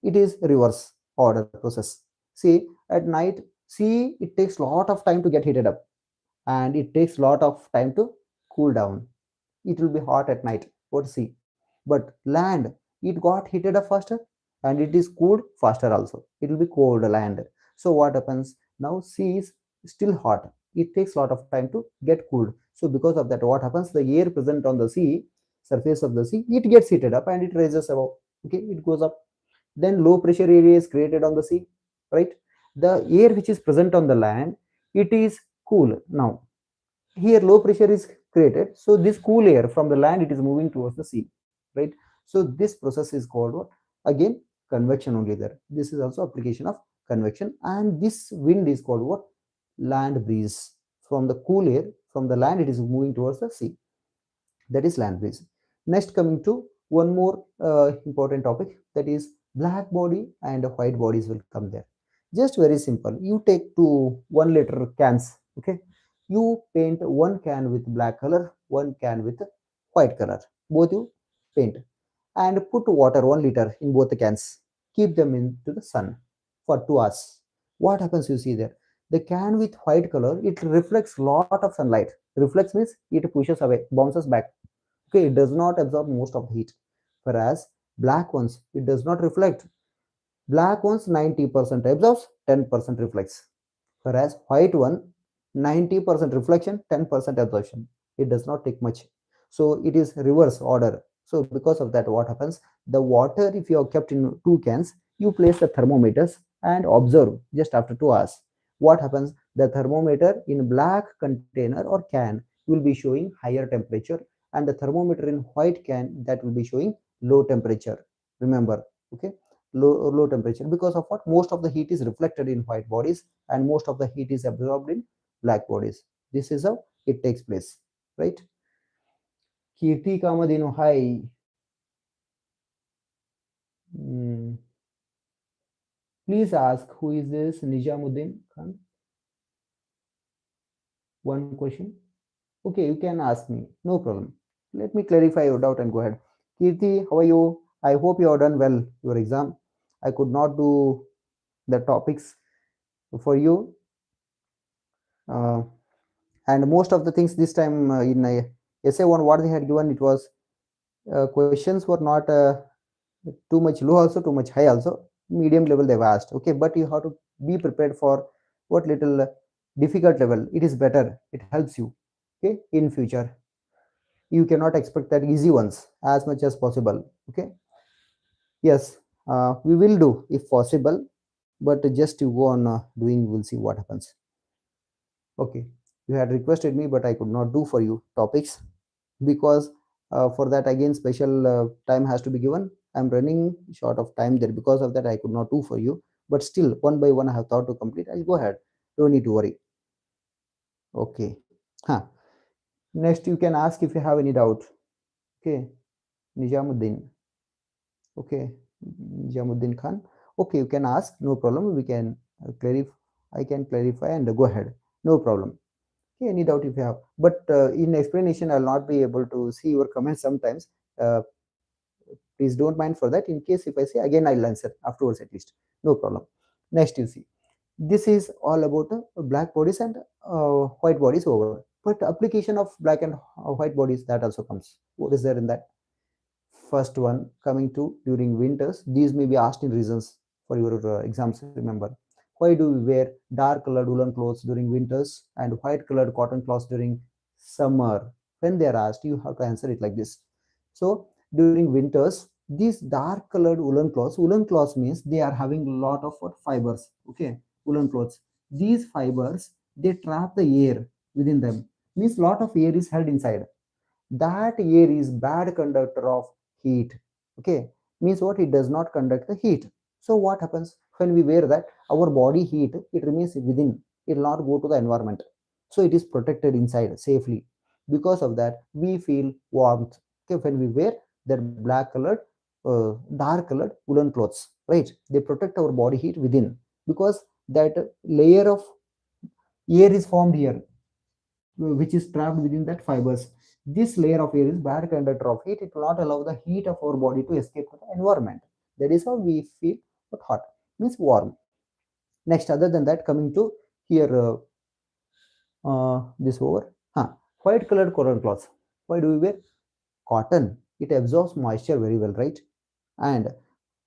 it is reverse order process. See, at night, see, it takes lot of time to get heated up, and it takes lot of time to cool down. It will be hot at night, what, sea. But land, it got heated up faster, and it is cooled faster also. It will be cold land. So what happens now, sea is still hot, it takes a lot of time to get cooled. So because of that, what happens, the air present on the sea surface of the sea, it gets heated up and it rises above. Okay, it goes up. Then low pressure area is created on the sea, right? The air which is present on the land, it is cool. Now here low pressure is created, so this cool air from the land, it is moving towards the sea, right? So this process is called what, again, convection only there. This is also application of convection, and this wind is called what, land breeze. From the cool air from the land, it is moving towards the sea, that is land breeze. Next, coming to one more important topic, that is black body and white bodies will come there. Just very simple, you take two 1 liter cans, okay, you paint one can with black color, one can with white color, both you paint, and put water 1 liter in both the cans, keep them into the sun for 2 hours. What happens, you see there, the can with white color, it reflects lot of sunlight. Reflects means it pushes away, bounces back. Okay, it does not absorb most of the heat. Whereas black ones, it does not reflect. Black ones 90% absorbs, 10% reflects. Whereas white one, 90% reflection, 10% absorption. It does not take much. So it is reverse order. So because of that, what happens? The water, if you are kept in two cans, you place the thermometers and observe just after 2 hours. What happens? The thermometer in black container or can will be showing higher temperature, and the thermometer in white can, that will be showing low temperature. Remember, okay, low temperature, because of what, most of the heat is reflected in white bodies and most of the heat is absorbed in black bodies. This is how it takes place, right? Kirti Kamadino, hi. Hmm. Please ask, who is this Nijamuddin Khan? One question. Okay, you can ask me, no problem. Let me clarify your doubt and go ahead. Kirti, how are you? I hope you have done well your exam. I could not do the topics for you, uh, and most of the things this time in essay one, what they had given, it was questions were not too much low also, too much high also, medium level they've asked. Okay, but you have to be prepared for what little difficult level, it is better, it helps you. Okay, in future you cannot expect that easy ones as much as possible. Okay, yes, we will do if possible, but just to go on doing, we'll see what happens. Okay, you had requested me, but I could not do for you topics because for that again special time has to be given. I'm running short of time there, because of that I could not do for you, but still one by one I have thought to complete. I'll go ahead, don't need to worry. Okay, huh. Next, you can ask if you have any doubt. Okay, Nijamuddin. Okay, Nijamuddin Khan. Okay, you can ask, no problem. We can clarify, I can clarify and go ahead, no problem. Okay, any doubt if you have, but in explanation I'll not be able to see your comments sometimes. uh, Please don't mind for that. In case if I say again, I'll answer afterwards at least, no problem. Next, you see, this is all about black bodies and white bodies over, but application of black and white bodies, that also comes. What is there in that? First one, coming to during winters, these may be asked in reasons for your exams. Remember, why do we wear dark colored woolen clothes during winters and white colored cotton clothes during summer? When they are asked, you have to answer it like this. So during winters, these dark colored woolen cloths means they are having a lot of what, fibers. Okay, woolen clothes. These fibers, they trap the air within them. Means lot of air is held inside. That air is bad conductor of heat. Okay, means what, it does not conduct the heat. So what happens when we wear that, our body heat, it remains within, it will not go to the environment, so it is protected inside safely. Because of that we feel warmth. Okay, when we wear that black colored dark colored woolen clothes, right, they protect our body heat within, because that layer of Air is formed here, which is trapped within that fibers. This layer of air is bad conductor of heat. It will not allow the heat of our body to escape to the environment. That is how we feel hot, means warm. Next, other than that, coming to here, this over. White colored cotton cloth. Why do we wear cotton? It absorbs moisture very well, right? And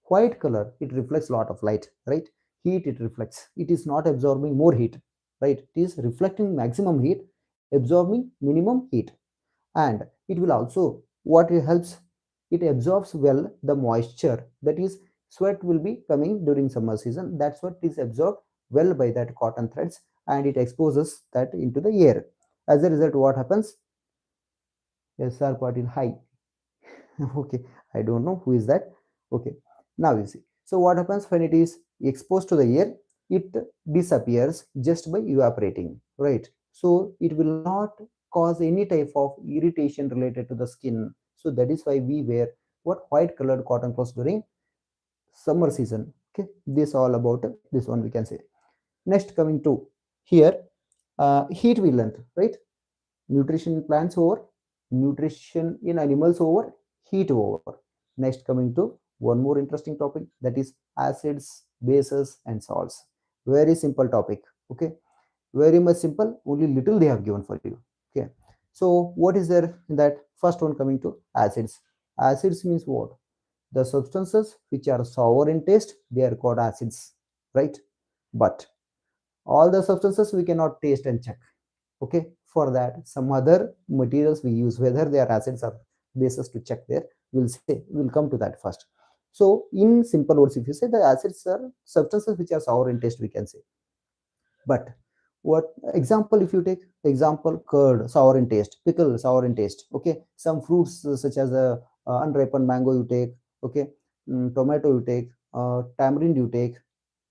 white color, it reflects a lot of light, right? Heat, it reflects. It is not absorbing more heat, right? It is reflecting maximum heat, absorbing minimum heat. And it will also, what it helps, it absorbs well the moisture, that is sweat will be coming during summer season. That's what is absorbed well by that cotton threads, and it exposes that into the air. As a result, what happens? SR Patil, hi. Okay, I don't know who is that. Okay, now you see. So what happens when it is exposed to the air? It disappears just by evaporating, right? So it will not cause any type of irritation related to the skin. So that is why we wear what, white colored cotton clothes during summer season. Okay, this all about this one, we can say. Next, coming to here, heat we learned, right? Nutrition in plants over, nutrition in animals over, heat over. Next, coming to one more interesting topic, that is acids, bases, and salts. Very simple topic. Okay, very much simple. Only little they have given for you. Okay, so what is there in that? First one, coming to acids. Acids means what? The substances which are sour in taste, they are called acids, right? But all the substances we cannot taste and check. Okay, for that some other materials we use, whether they are acids or bases, to check there. We'll come to that first. So in simple words, if you say the acids are substances which are sour in taste, we can say. But what example, if you take example, curd sour in taste, pickle sour in taste. Okay, some fruits such as a unripened mango you take. Okay, tomato you take, tamarind you take.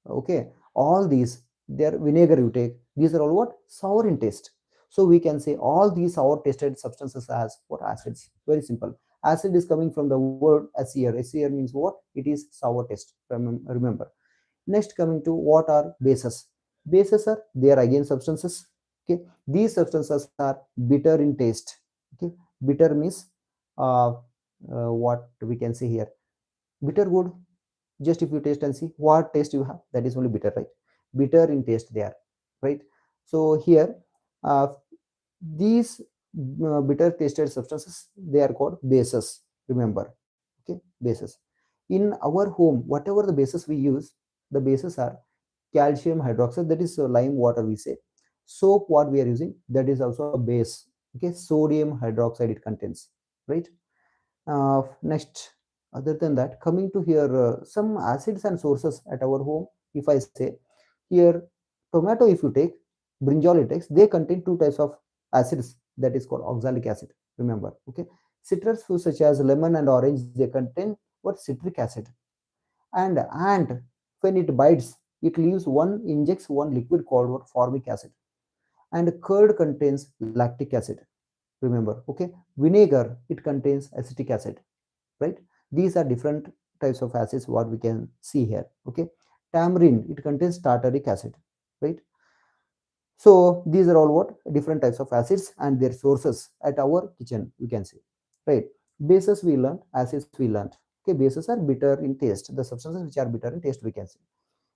Okay, all these, their vinegar you take, these are all what, sour in taste. So we can say all these sour tasted substances as what, acids. Very simple. Acid is coming from the word acer. Acer means what? It is sour taste. Remember. Next, coming to what are bases. Bases are, they are again substances. Okay, these substances are bitter in taste. Okay, bitter means what we can say here, bitter good. Just if you taste and see what taste you have, that is only bitter, right? Bitter in taste they are, right? So here, uh, these bitter tasted substances, they are called bases. Remember. Okay, bases. In our home, whatever the bases we use, the bases are calcium hydroxide, that is lime water we say. Soap what we are using, that is also a base. Okay, sodium hydroxide it contains, right? Next, other than that, coming to here, some acids and sources at our home. If I say here, tomato, if you take, brinjal it takes, they contain two types of acids, that is called oxalic acid. Remember. Okay, citrus fruits such as lemon and orange, they contain what, citric acid. And ant, when it bites, it leaves one, injects one liquid called what, formic acid. And curd contains lactic acid. Remember. Okay, vinegar, it contains acetic acid, right? These are different types of acids what we can see here. Okay, tamarind, it contains tartaric acid, right? So these are all what, different types of acids and their sources at our kitchen, we can say, right? Bases we learned, acids we learned. Okay, bases are bitter in taste, the substances which are bitter in taste, we can say.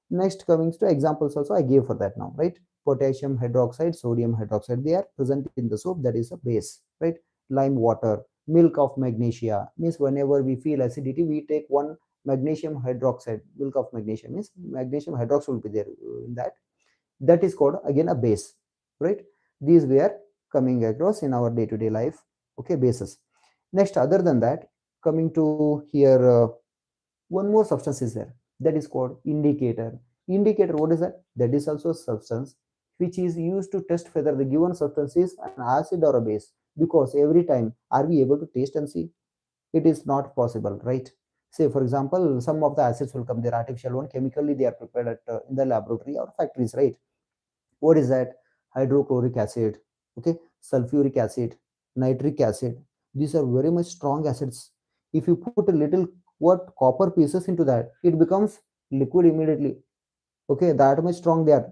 Next, coming to examples also I gave for that now, right? Potassium hydroxide, sodium hydroxide, they are present in the soap, that is a base, right? Lime water, milk of magnesia, means whenever we feel acidity, we take one magnesium hydroxide, milk of magnesium, means magnesium hydroxide will be there in that. That is called again a base, right? These we are coming across in our day-to-day life. Okay, bases. Next, other than that, coming to here, one more substance is there, that is called indicator. Indicator, what is that? That is also a substance which is used to test whether the given substance is an acid or a base. Because every time, are we able to taste and see? It is not possible, right? Say for example, some of the acids will come, their artificial one, chemically they are prepared at in the laboratory or factories, right? What is that? Hydrochloric acid. Okay, sulfuric acid, nitric acid. These are very much strong acids. If you put a little what, copper pieces into that, it becomes liquid immediately. Okay, that much strong they are.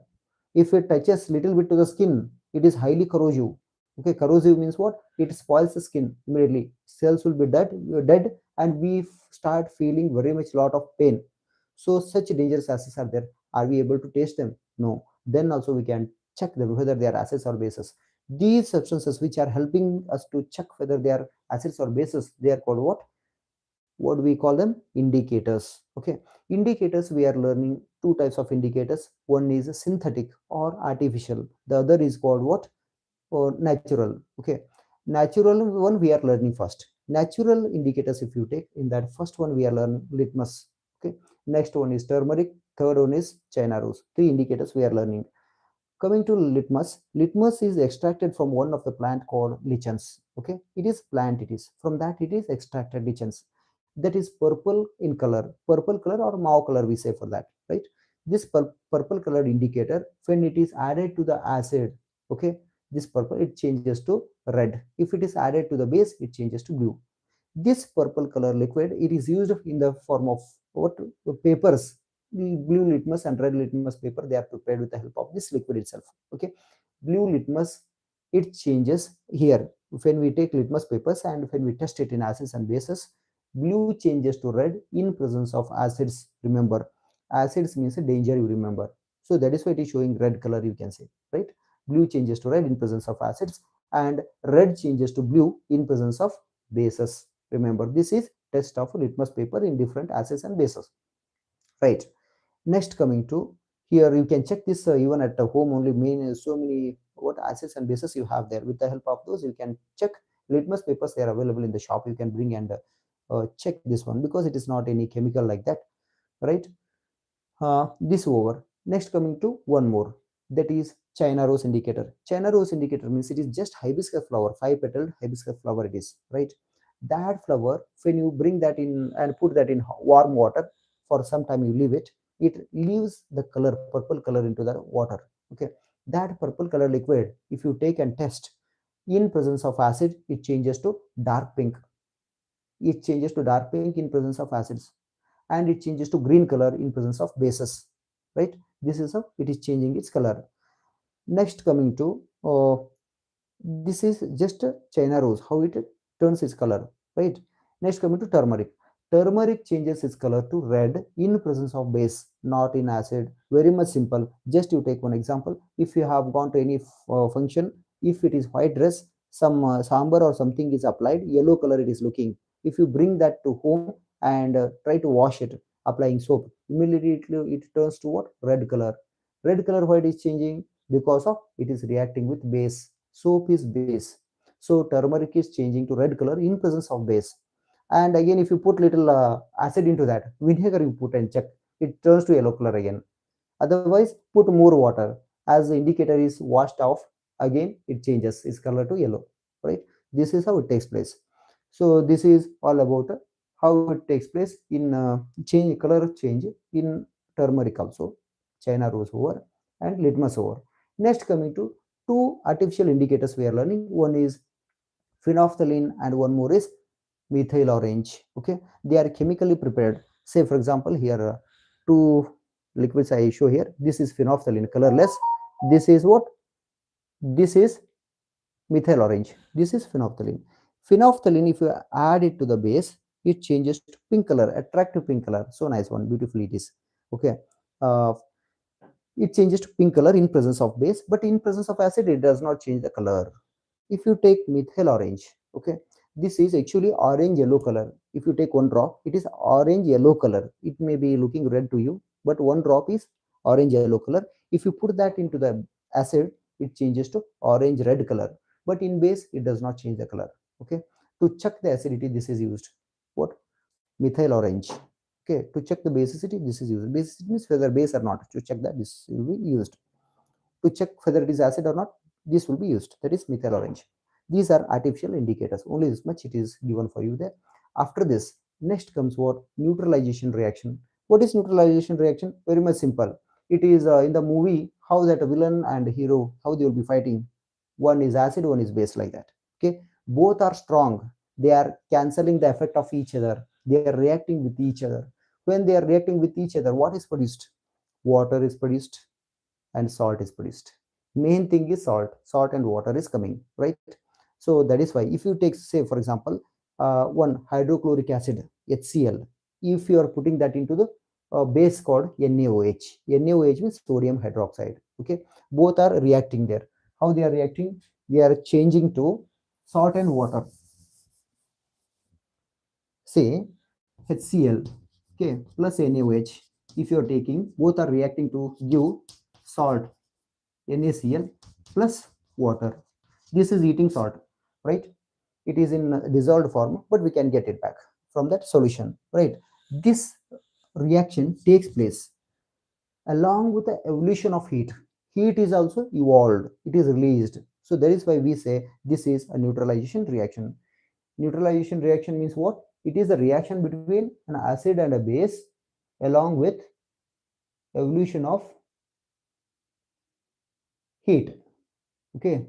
If it touches little bit to the skin, it is highly corrosive. Okay, corrosive means what? It spoils the skin immediately. Cells will be dead, and we start feeling very much lot of pain. So such dangerous acids are there. Are we able to taste them? No. Then also we can check them whether they are acids or bases. These substances which are helping us to check whether they are acids or bases, they are called what? What we call them? Indicators. Okay, indicators, we are learning two types of indicators. One is synthetic or artificial, the other is called what? Or natural. Okay, natural one we are learning first. Natural indicators, if you take, in that first one we are learning litmus. Okay, next one is turmeric, third one is china rose. Three indicators we are learning. Coming to litmus, litmus is extracted from one of the plant called lichens. Okay, it is plant, it is from that it is extracted lichens. That is purple in color, purple color or mauve color we say for that, right? This purple colored indicator, when it is added to the acid, okay, this purple, it changes to red. If it is added to the base, it changes to blue. This purple color liquid, it is used in the form of what? Papers. The blue litmus and red litmus paper, they are prepared with the help of this liquid itself. Okay, blue litmus, it changes here. When we take litmus papers and when we test it in acids and bases, blue changes to red in presence of acids. Remember, acids means a danger, you remember. So that is why it is showing red color, you can say, right? Blue changes to red in presence of acids, and red changes to blue in presence of bases. Remember, this is test of litmus paper in different acids and bases, right? Next, coming to here, you can check this even at home only. Main so many what acids and bases you have there. With the help of those, you can check litmus papers. They are available in the shop. You can bring and check this one, because it is not any chemical like that, right? This over. Next, coming to one more, that is china rose indicator. China rose indicator means it is just hibiscus flower, 5 petaled hibiscus flower it is, right? That flower, when you bring that in and put that in warm water, for some time you leave it, it leaves the color, purple color into the water. Okay, that purple color liquid, if you take and test, in presence of acid, it changes to dark pink. It changes to dark pink in presence of acids, and it changes to green color in presence of bases, right? This is how it is changing its color. Next, coming to this is just china rose, how it turns its color, right? Next, coming to turmeric. Turmeric changes its color to red in presence of base, not in acid. Very much simple. Just you take one example. If you have gone to any function, if it is white dress, some sambar or something is applied, yellow color it is looking. If you bring that to home and try to wash it applying soap, immediately it turns to what? Red color. Red color, why it is changing? Because of it is reacting with base. Soap is base, so turmeric is changing to red color in presence of base. And again, if you put little acid into that, vinegar you put and check, it turns to yellow color again. Otherwise, put more water, as the indicator is washed off, again it changes its color to yellow, right? This is how it takes place. So this is all about how it takes place in change, color change in turmeric also, china rose over and litmus over. Next, coming to two artificial indicators we are learning. One is phenolphthalein and one more is methyl orange. Okay, they are chemically prepared. Say for example, here two liquids I show here. This is phenolphthalein, colorless. This is what? This is methyl orange. This is phenolphthalein. Phenolphthalein, if you add it to the base, it changes to pink color, attractive pink color. So nice one, beautiful it is. Okay, uh, it changes to pink color in presence of base, but in presence of acid it does not change the color. If you take methyl orange, okay, this is actually orange yellow color. If you take one drop, it is orange yellow color. It may be looking red to you, but one drop is orange yellow color. If you put that into the acid, it changes to orange red color, but in base it does not change the color. Okay, to check the acidity, this is used. What? Methyl orange. Okay, to check the basicity, this is used. Basicity means whether base or not. To check that, this will be used. To check whether it is acid or not, this will be used. That is methyl orange. These are artificial indicators. Only this much it is given for you there. After this, next comes what? Neutralization reaction. What is neutralization reaction? Very much simple. It is in the movie how that a villain and hero, how they will be fighting. One is acid, one is base, like that. Okay, both are strong. They are cancelling the effect of each other. They are reacting with each other. When they are reacting with each other, what is produced? Water is produced, and salt is produced. Main thing is salt and water is coming, right? So that is why if you take, say for example, one hydrochloric acid, HCl, if you are putting that into the base called NaOH. NaOH means sodium hydroxide. Okay, both are reacting there. How they are reacting? They are changing to salt and water. Say HCl, okay, plus NaOH. If you are taking, both are reacting to give salt, NaCl plus water. This is eating salt, right? It is in dissolved form, but we can get it back from that solution, right? This reaction takes place along with the evolution of heat. Heat is also evolved, it is released. So that is why we say this is a neutralization reaction. Neutralization reaction means what? It is a reaction between an acid and a base along with evolution of heat. Okay,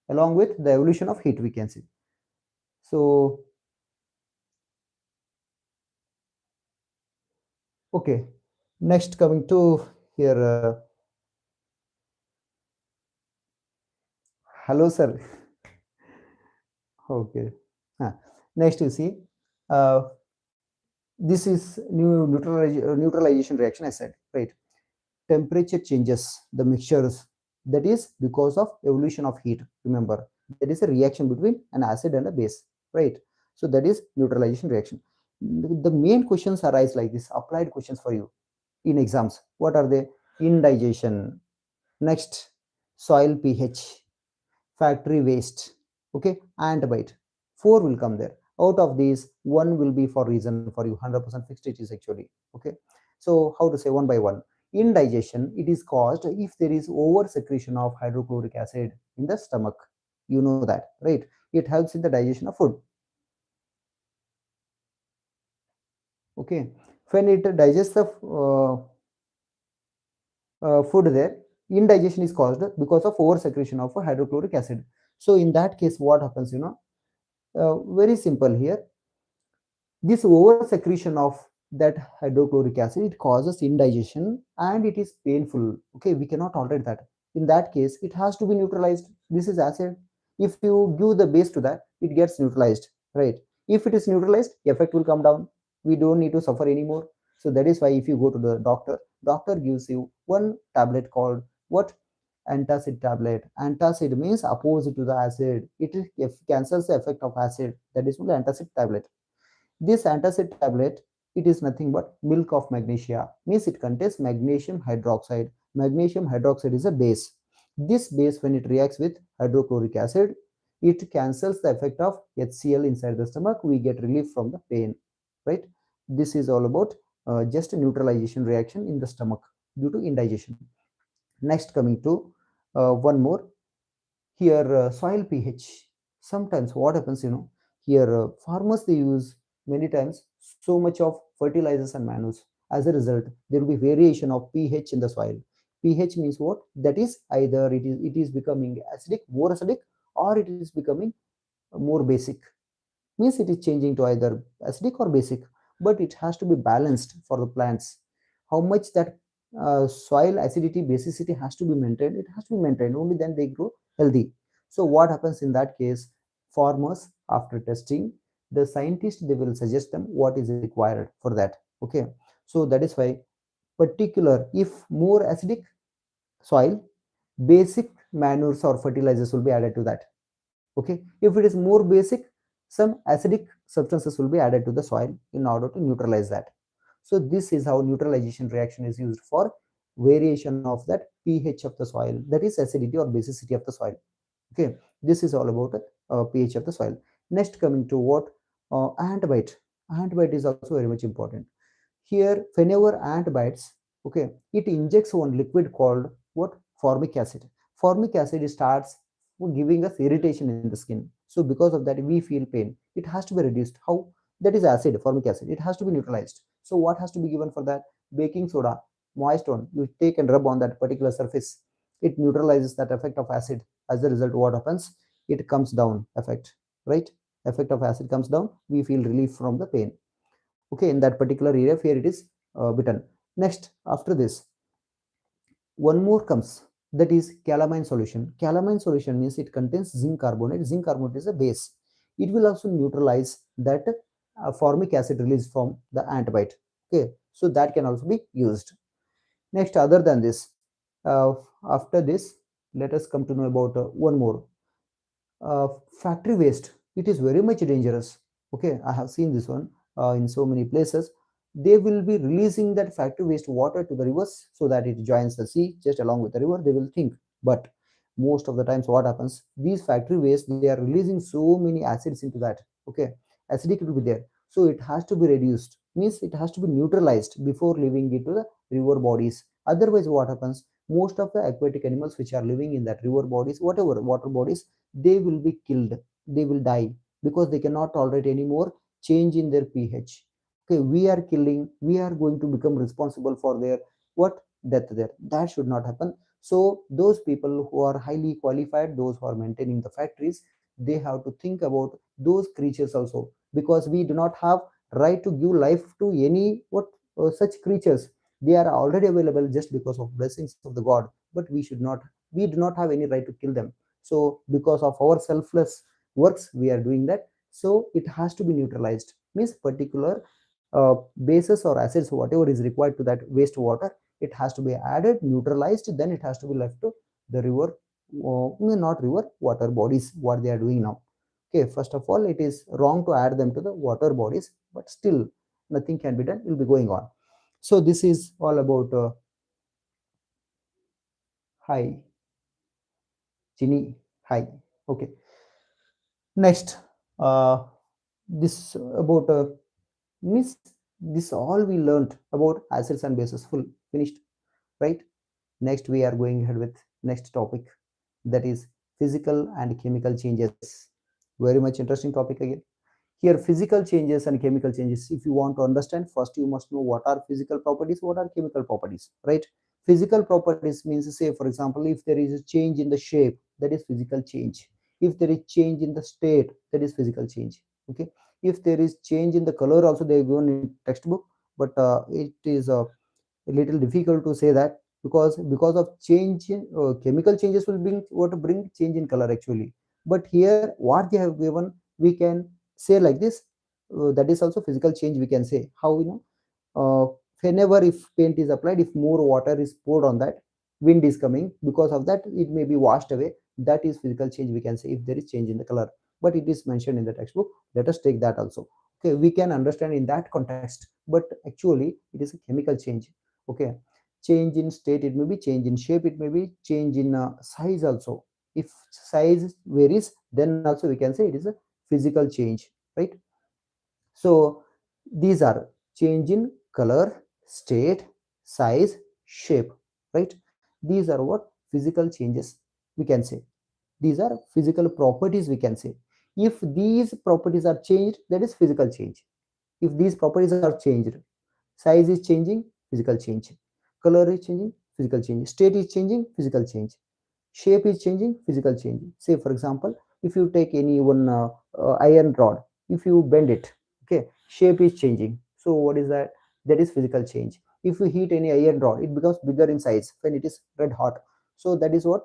along with the evolution of heat, we can see. So okay, next coming to here. Hello, sir. Okay. Huh. Next, you see, uh, this is neutralization reaction. I said, right? Temperature changes the mixtures. That is because of evolution of heat. Remember, that is a reaction between an acid and a base, right? So that is neutralization reaction. The main questions arise like this, applied questions for you in exams. What are they? Indigestion. Next, soil pH, factory waste, okay, and bite. Four will come there. Out of these, one will be for reason for you. 100% fixed it is actually, okay. So how to say one by one? Indigestion, it is caused if there is over secretion of hydrochloric acid in the stomach. You know that, right? It helps in the digestion of food. Okay, when it digests the food there, indigestion is caused because of over secretion of hydrochloric acid. So in that case, what happens? Very simple here. This over secretion of that hydrochloric acid, it causes indigestion and it is painful. Okay, we cannot tolerate that. In that case, it has to be neutralized. This is acid. If you give the base to that, it gets neutralized, right? If it is neutralized, the effect will come down. We don't need to suffer anymore. So that is why if you go to the doctor, doctor gives you one tablet called what? Antacid tablet. Antacid means opposite to the acid. It cancels the effect of acid. That is the antacid tablet. This antacid tablet, it is nothing but milk of magnesia, means it contains magnesium hydroxide. Magnesium hydroxide is a base. This base, when it reacts with hydrochloric acid, it cancels the effect of HCl inside the stomach. We get relief from the pain, right? This is all about just a neutralization reaction in the stomach due to indigestion. Next, coming to one more here, soil pH. Sometimes what happens, here farmers, they use many times so much of fertilizers and manures. As a result, there will be variation of pH in the soil. PH means what? That is either it is becoming acidic, more acidic, or it is becoming more basic. Means it is changing to either acidic or basic, but it has to be balanced for the plants. How much that soil acidity basicity has to be maintained, it has to be maintained, only then they grow healthy. So what happens in that case? Farmers, after testing, the scientists, they will suggest them what is required for that. Okay, so that is why particular, if more acidic soil, basic manures or fertilizers will be added to that. Okay, if it is more basic, some acidic substances will be added to the soil in order to neutralize that. So this is how neutralization reaction is used for variation of that pH of the soil, that is acidity or basicity of the soil. Okay, this is all about pH of the soil. Next, coming to what? Ant bite is also very much important. Here, whenever ant bites, okay, it injects one liquid called what? Formic acid. Formic acid starts giving us irritation in the skin. So because of that, we feel pain. It has to be reduced. How? That is acid, formic acid. It has to be neutralized. So what has to be given for that? Baking soda, moist one. You take and rub on that particular surface. It neutralizes that effect of acid. As a result, what happens? It comes down. Effect, right? Effect of acid comes down. We feel relief from the pain. Okay, in that particular area where it is bitten. Next, after this, One more comes, that is calamine solution. Calamine solution means it contains zinc carbonate. Zinc carbonate is a base. It will also neutralize that formic acid released from the ant bite. Okay, so that can also be used. Next, other than this, after this, let us come to know about one more, uh, factory waste. It is very much dangerous. Okay, I have seen this one in so many places. They will be releasing that factory waste water to the rivers so that it joins the sea just along with the river, they will think. But most of the times what happens, these factory waste, they are releasing so many acids into that. Okay, acidic will be there, so it has to be reduced, means it has to be neutralized before leaving it to the river bodies. Otherwise what happens, most of the aquatic animals which are living in that river bodies, whatever water bodies, they will be killed, they will die, because they cannot tolerate any more change in their pH. Okay, we are killing, we are going to become responsible for their what, death there. That should not happen. So those people who are highly qualified, those who are maintaining the factories, they have to think about those creatures also, because we do not have right to give life to any what such creatures. They are already available just because of blessings of the god, but we should not, we do not have any right to kill them. So because of our selfless works we are doing that, so it has to be neutralized, means particular bases or acids whatever is required to that wastewater, it has to be added, neutralized, then it has to be left to the river, not river, water bodies, what they are doing now. Okay, first of all it is wrong to add them to the water bodies, but still nothing can be done, it will be going on. So this is all about hi Ginny, hi. Okay, next, uh, this about miss this all we learned about acids and bases, full finished, right? Next we are going ahead with next topic, that is physical and chemical changes. Very much interesting topic again. Here, physical changes and chemical changes. If you want to understand, first you must know what are physical properties, what are chemical properties, right? Physical properties means, say, for example, if there is a change in the shape, that is physical change. If there is change in the state, that is physical change. Okay. If there is change in the color, also they are given in textbook, but it is a little difficult to say that, because of change chemical changes will bring change in color actually. But here what they have given, we can say like this, that is also physical change, we can say. How we know? Whenever if paint is applied, if more water is poured on that, wind is coming, because of that it may be washed away. That is physical change, we can say, if there is change in the color. But it is mentioned in the textbook, let us take that also. Okay, we can understand in that context, but actually it is a chemical change. Okay, change in state, it may be change in shape, it may be change in size also. If size varies, then also we can say it is a physical change, right? So these are change in color, state, size, shape, right? These are what physical changes we can say. These are physical properties we can say. If these properties are changed, that is physical change. If these properties are changed, size is changing, physical change. Color is changing, physical change. State is changing, physical change. Shape is changing, physical change. Say for example, if you take any one iron rod, if you bend it, okay, shape is changing. So what is that? That is physical change. If you heat any iron rod, it becomes bigger in size when it is red hot. So that is what,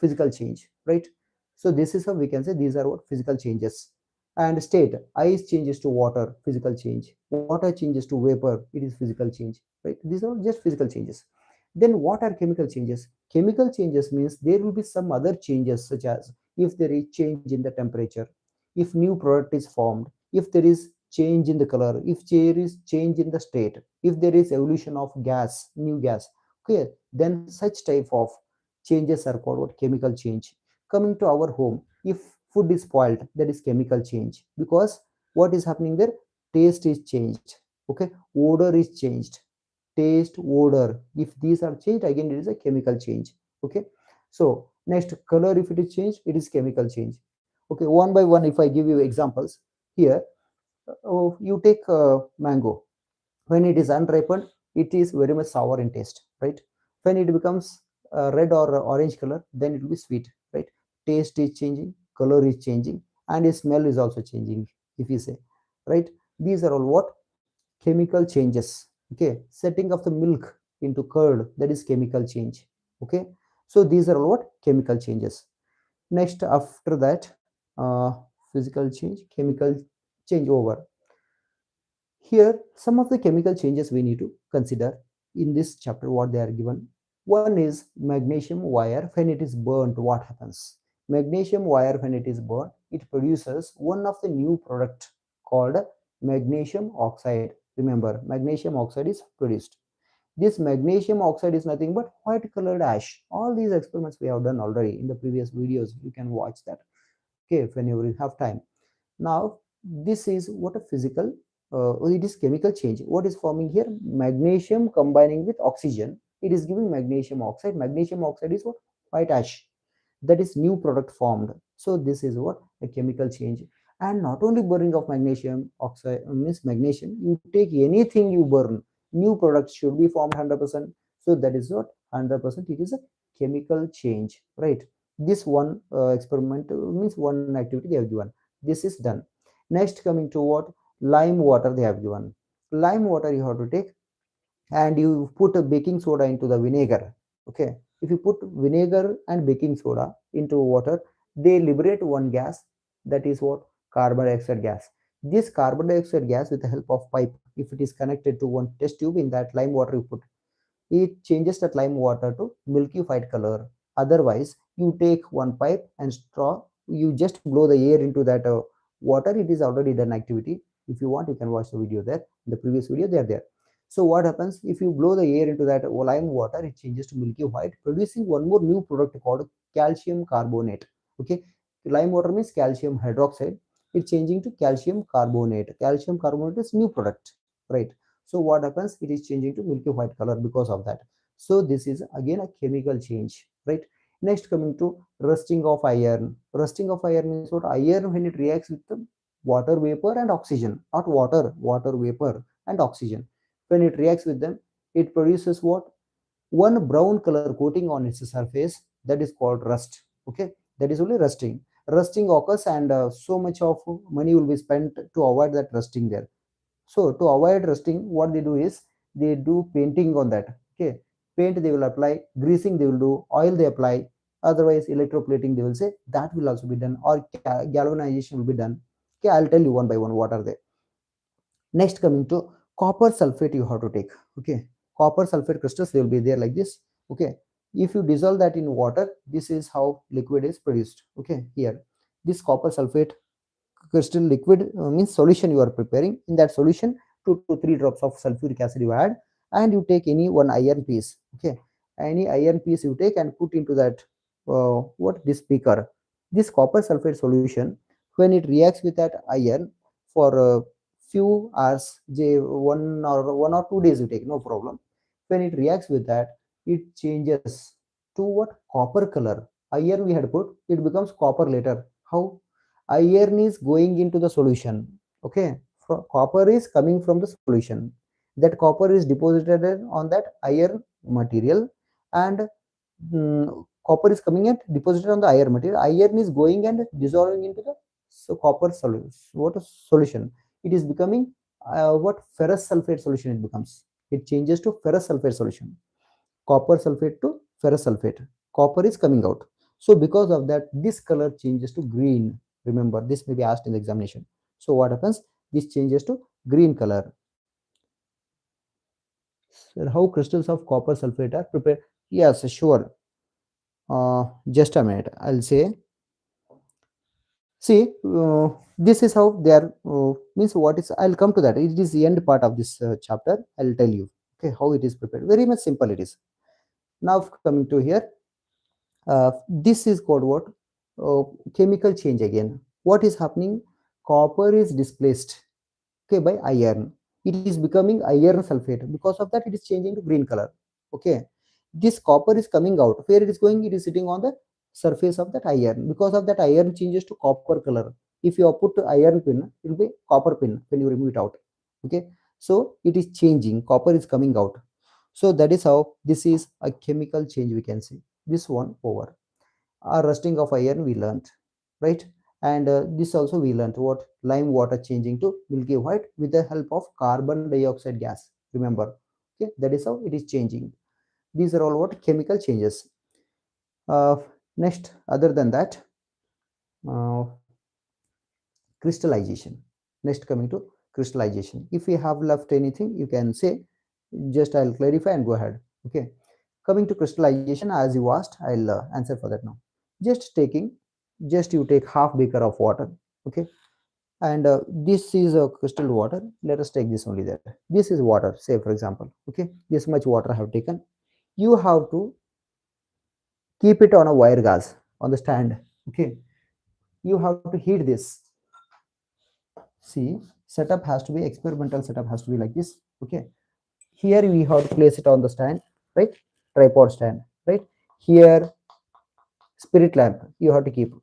physical change, right? So this is how we can say these are what physical changes. And state, ice changes to water, physical change. Water changes to vapor, it is physical change, right? These are just physical changes. Then what are chemical changes? Chemical changes means there will be some other changes, such as if there is change in the temperature, if new product is formed, if there is change in the color, if there is change in the state, if there is evolution of gas, new gas. Okay, then such type of changes are called what, chemical change. Coming to our home, if food is spoiled, that is chemical change, because what is happening there, taste is changed. Okay, odor is changed, taste, odor, if these are changed, again it is a chemical change. Okay, so next, color, if it is changed, it is chemical change. Okay, one by one if I give you examples here, you take mango. When it is unripened, it is very much sour in taste, right? When it becomes red or orange color, then it will be sweet, right? Taste is changing, color is changing, and its smell is also changing, if you say, right? These are all what, chemical changes. Okay, setting of the milk, into curd, that is chemical change. Okay, so these are what chemical changes. Next, after that, physical change, chemical change over. Here, some of the chemical changes we need to consider in this chapter, what they are given. One is magnesium wire. When it is burnt, what happens? Magnesium wire, when it is burnt, it produces one of the new product called magnesium oxide. Remember, magnesium oxide is produced. This magnesium oxide is nothing but white colored ash. All these experiments we have done already in the previous videos. You can watch that, okay, whenever you have time. Now, this is what a physical, it is chemical change. What is forming here? Magnesium combining with oxygen. It is giving magnesium oxide. Magnesium oxide is what? White ash. That is new product formed. So this is what a chemical change. And not only burning of magnesium oxide means magnesium. You take anything you burn, new products should be formed 100%. So that is what 100%. It is a chemical change, right? This one experiment means one activity they have given. This is done. Next, coming to what? Lime water they have given. Lime water you have to take, and you put a baking soda into the vinegar. Okay, if you put vinegar and baking soda into water, they liberate one gas, that is what? Carbon dioxide gas. This carbon dioxide gas, with the help of pipe, if it is connected to one test tube, in that lime water you put, it changes that lime water to milky white color. Otherwise, you take one pipe and straw, you just blow the air into that water. It is already done activity. If you want, you can watch the video there. In the previous video, they are there. So what happens if you blow the air into that lime water? It changes to milky white, producing one more new product called calcium carbonate. Okay, lime water means calcium hydroxide. It's changing to calcium carbonate. Calcium carbonate is new product, right? So what happens? It is changing to milky white color because of that. So this is again a chemical change, right? Next, coming to rusting of iron. Rusting of iron means what? Iron, when it reacts with the water vapor and oxygen, not water vapor and oxygen. When it reacts with them, it produces what? One brown color coating on its surface, that is called rust. Okay, that is only rusting. Rusting occurs, and so much of money will be spent to avoid that rusting there. So to avoid rusting, what they do is they do painting on that. Okay, paint they will apply, greasing they will do, oil they apply. Otherwise, electroplating they will say, that will also be done, or galvanization will be done. Okay, I'll tell you one by one what are they. Next, coming to copper sulfate, you have to take. Okay, copper sulfate crystals, they will be there like this. Okay, if you dissolve that in water, this is how liquid is produced. Okay, here this copper sulfate crystal liquid means solution you are preparing. In that solution, 2 to 3 drops of sulfuric acid you add, and you take any one iron piece. Okay, any iron piece you take and put into that what, this beaker. This copper sulfate solution, when it reacts with that iron for a few hours, 1 or 2 days you take, no problem. When it reacts with that, it changes to what? Copper color. Iron we had put, it becomes copper later. How? Iron is going into the solution. Okay, copper is coming from the solution. That copper is deposited on that iron material, and copper is coming and deposited on the iron material. Iron is going and dissolving into the copper solution. What a solution! It is becoming what? Ferrous sulfate solution. It becomes. It changes to ferrous sulfate solution. Copper sulfate to ferrous sulfate. Copper is coming out. So because of that, this color changes to green. Remember, this may be asked in the examination. So what happens? This changes to green color. So how crystals of copper sulfate are prepared? Yes, sure. Just a minute. I'll say. See, this is how they are. Means what is? I'll come to that. It is the end part of this chapter. I'll tell you. Okay, how it is prepared. Very much simple it is. Now coming to here. This is called what? Chemical change again. What is happening? Copper is displaced, okay, by iron. It is becoming iron sulfate. Because of that, it is changing to green color. Okay, this copper is coming out. Where it is going? It is sitting on the surface of that iron. Because of that, iron changes to copper color. If you have put iron pin, it will be copper pin when you remove it out. Okay, so it is changing. Copper is coming out. So that is how this is a chemical change, we can see. This one over. Rusting of iron we learnt, right? And this also we learnt what? Lime water changing to milky white with the help of carbon dioxide gas. Remember, Okay, that is how it is changing. These are all what chemical changes. uh, Next, other than that, uh, crystallization. Next, coming to crystallization, if you have left anything you can say, just I'll clarify and go ahead. Okay, coming to crystallization, as you asked, I'll answer for that now. Just taking, just you take half beaker of water. Okay, and this is a crystal water. Let us take this only there. This is water, say for example. Okay, this much water I have taken. You have to keep it on a wire gas on the stand. Okay, you have to heat this. See, setup has to be, experimental setup has to be like this. Okay, here we have to place it on the stand, right? Tripod stand, right? Here spirit lamp you have to keep,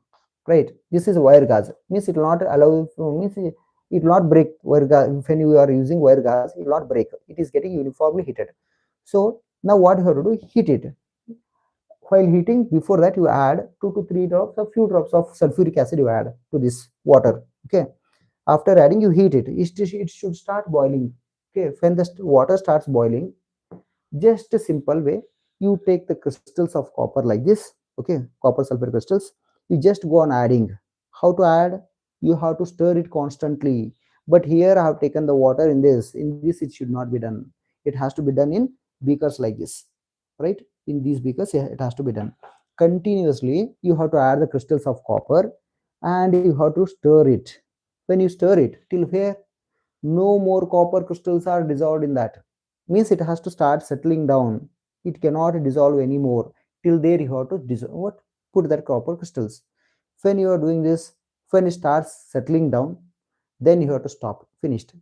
right? This is wire gas, means it will not allow, means it will not break. Wire gas, when you are using wire gas, it will not break, it is getting uniformly heated. So now what you have to do, heat it. While heating, before that you add 2 to 3 drops, a few drops of sulfuric acid you add to this water. Okay, after adding, you heat it. It should start boiling. Okay, when the water starts boiling, just a simple way, you take the crystals of copper like this. Okay, copper sulfur crystals, you just go on adding. How to add? You have to stir it constantly. But here I have taken the water in this it should not be done. It has to be done in beakers like this, right? In these beakers, yeah, it has to be done continuously. You have to add the crystals of copper and you have to stir it. When you stir it till where no more copper crystals are dissolved in that, means it has to start settling down. It cannot dissolve anymore. Till there you have to dissolve what, put that copper crystals. When you are doing this, when it starts settling down, then you have to stop. Finished.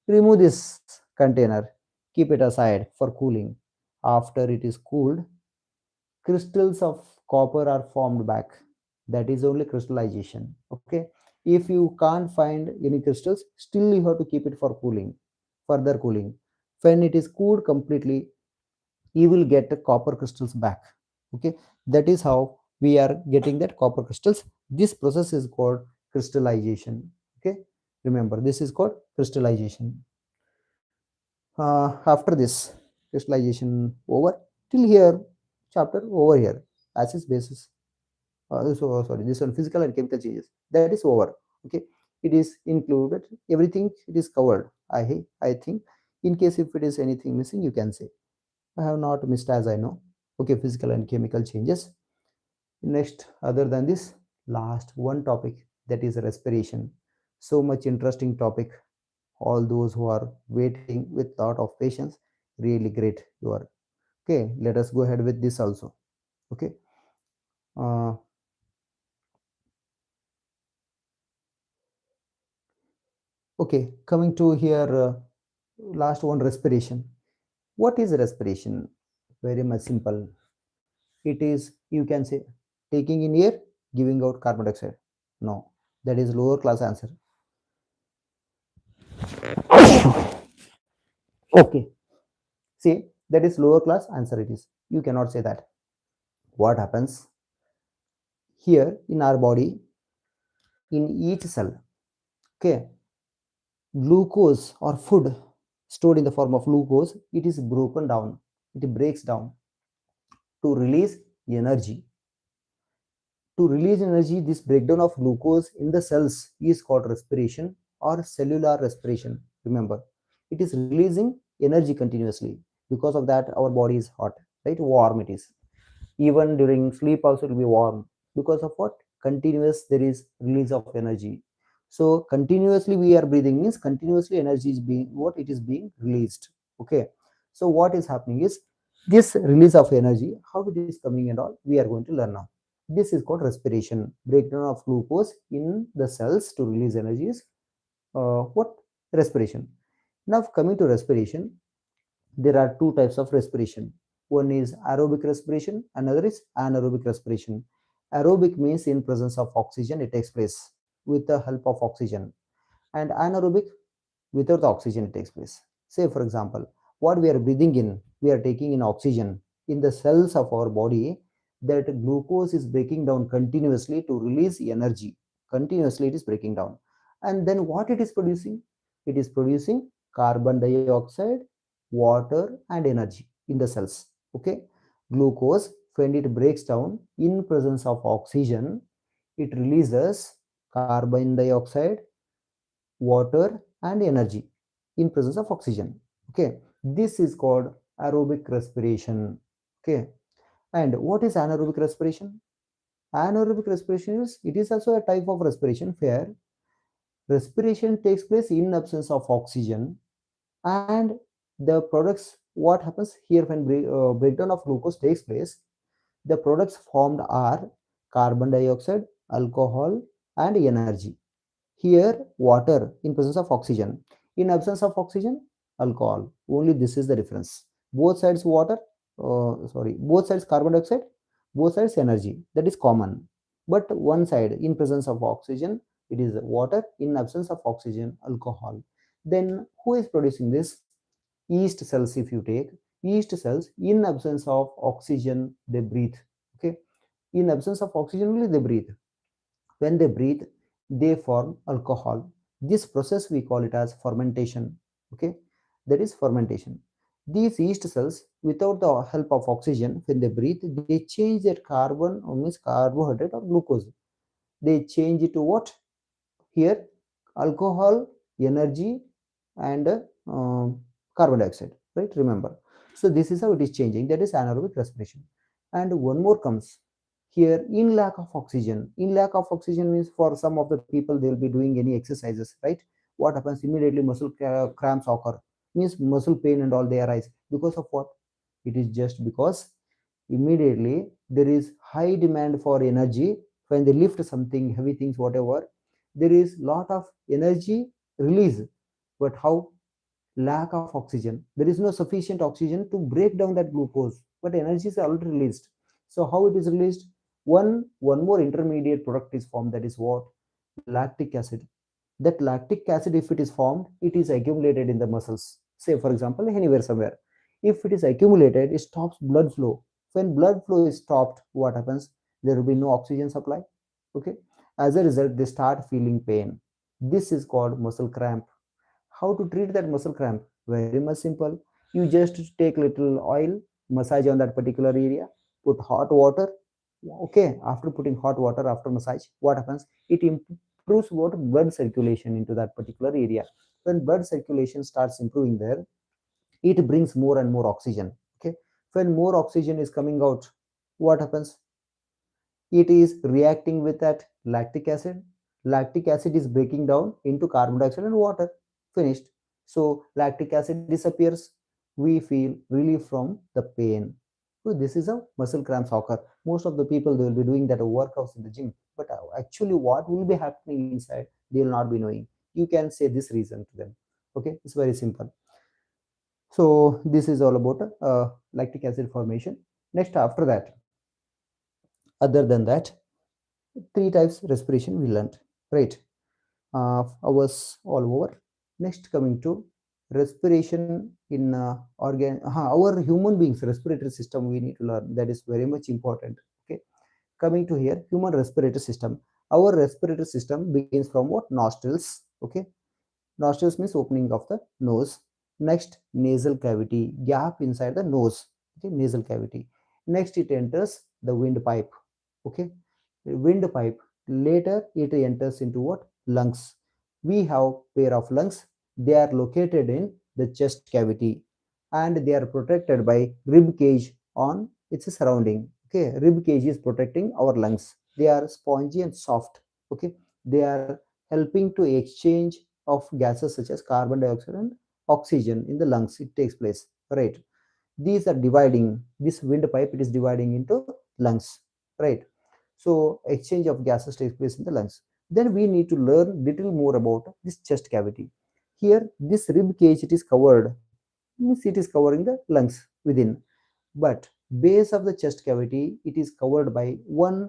Remove this container, keep it aside for cooling. After it is cooled, crystals of copper are formed back. That is only crystallization. Okay, if you can't find any crystals, still you have to keep it for cooling, further cooling. When it is cooled completely, you will get the copper crystals back. Okay, that is how we are getting that copper crystals. This process is called crystallization. Okay, remember, this is called crystallization. After this, crystallization over, till here chapter over here, acid basis. So sorry, this one, physical and chemical changes, that is over. Okay, it is included, everything it is covered. I think, in case if it is anything missing, you can say. I have not missed as I know. Okay, physical and chemical changes. Next, other than this, last one topic, that is respiration. So much interesting topic. All those who are waiting with lot of patience, really great you are. Okay, let us go ahead with this also. Okay, uh, okay, coming to here, last one, respiration. What is respiration? Very much simple. It is, you can say, taking in air, giving out carbon dioxide. No, that is lower class answer. Okay, see, that is lower class answer. It is, you cannot say that. What happens here in our body, in each cell? Okay, glucose or food stored in the form of glucose, it is broken down, it breaks down to release energy. To release energy, this breakdown of glucose in the cells is called respiration or cellular respiration. Remember, it is releasing energy continuously. Because of that, our body is hot, right? Warm it is. Even during sleep also it will be warm. Because of what? Continuous, there is release of energy. So continuously we are breathing, means continuously energy is being what, it is being released. Okay, so what is happening is, this release of energy, how it is coming and all, we are going to learn now. This is called respiration. Breakdown of glucose in the cells to release energy is what, respiration. Now coming to respiration, there are two types of respiration. One is aerobic respiration, another is anaerobic respiration. Aerobic means in presence of oxygen it takes place with the help of oxygen, and anaerobic, without the oxygen it takes place. Say for example, what we are breathing in, we are taking in oxygen. In the cells of our body, that glucose is breaking down continuously to release energy. Continuously it is breaking down, and then what it is producing? It is producing carbon dioxide water and energy in the cells. Okay, glucose, when it breaks down in presence of oxygen, it releases carbon dioxide, water and energy in presence of oxygen. Okay, this is called aerobic respiration. Okay, and what is anaerobic respiration? Anaerobic respiration is, it is also a type of respiration where respiration takes place in absence of oxygen, and the products, what happens here when breakdown of glucose takes place, the products formed are carbon dioxide, alcohol and energy. Here water in presence of oxygen, in absence of oxygen alcohol. Only this is the difference. Both sides water, both sides carbon dioxide, both sides energy, that is common. But one side in presence of oxygen it is water, in absence of oxygen alcohol. Then who is producing this? Yeast cells. If you take yeast cells, in absence of oxygen they breathe. Okay, in absence of oxygen only they breathe. When they breathe, they form alcohol. This process we call it as fermentation. Okay, that is fermentation. These yeast cells, without the help of oxygen, when they breathe, they change their carbon or means carbohydrate or glucose. They change it to what? Here, alcohol, energy, and carbon dioxide. Right? Remember. So this is how it is changing. That is anaerobic respiration. And one more comes here, in lack of oxygen. In lack of oxygen means for some of the people they will be doing any exercises, right? What happens immediately? Muscle cramps occur, means muscle pain and all they arise because of what? It is just because immediately there is high demand for energy. When they lift something heavy things whatever, there is lot of energy release. But how? Lack of oxygen, there is no sufficient oxygen to break down that glucose, but energy is already released. So how it is released? One more intermediate product is formed, that is what? Lactic acid. That lactic acid, if it is formed, it is accumulated in the muscles, say for example anywhere somewhere. If it is accumulated, it stops blood flow. When blood flow is stopped, what happens? There will be no oxygen supply. Okay, as a result they start feeling pain. This is called muscle cramp. How to treat that muscle cramp? Very much simple. You just take little oil, massage on that particular area, put hot water. Okay, after putting hot water after massage, what happens? It improves what? Blood circulation into that particular area. When blood circulation starts improving there, it brings more and more oxygen. Okay, when more oxygen is coming out, what happens? It is reacting with that lactic acid. Lactic acid is breaking down into carbon dioxide and water. Finished. So lactic acid disappears. We feel relief from the pain. So this is how muscle cramps occur. Most of the people they will be doing that workouts in the gym, but actually what will be happening inside they will not be knowing. You can say this reason to them. Okay, it's very simple. So this is all about lactic acid formation. Next, after that, other than that, three types respiration we learned, right? Hours all over. Next, coming to respiration in our human beings respiratory system, we need to learn. That is very much important. Okay, coming to here, human respiratory system. Our respiratory system begins from what? Nostrils. Okay, nostrils means opening of the nose. Next, nasal cavity, gap inside the nose. Okay, nasal cavity. Next, it enters the windpipe. Okay, windpipe. Later, it enters into what? Lungs. We have pair of lungs. They are located in the chest cavity, and they are protected by rib cage on its surrounding. Okay, rib cage is protecting our lungs. They are spongy and soft. Okay, they are helping to exchange of gases such as carbon dioxide and oxygen in the lungs. It takes place, right? These are dividing. This windpipe, it is dividing into lungs, right? So exchange of gases takes place in the lungs. Then we need to learn little more about this chest cavity. Here, this rib cage, it is covered, means it is covering the lungs within, but base of the chest cavity, it is covered by one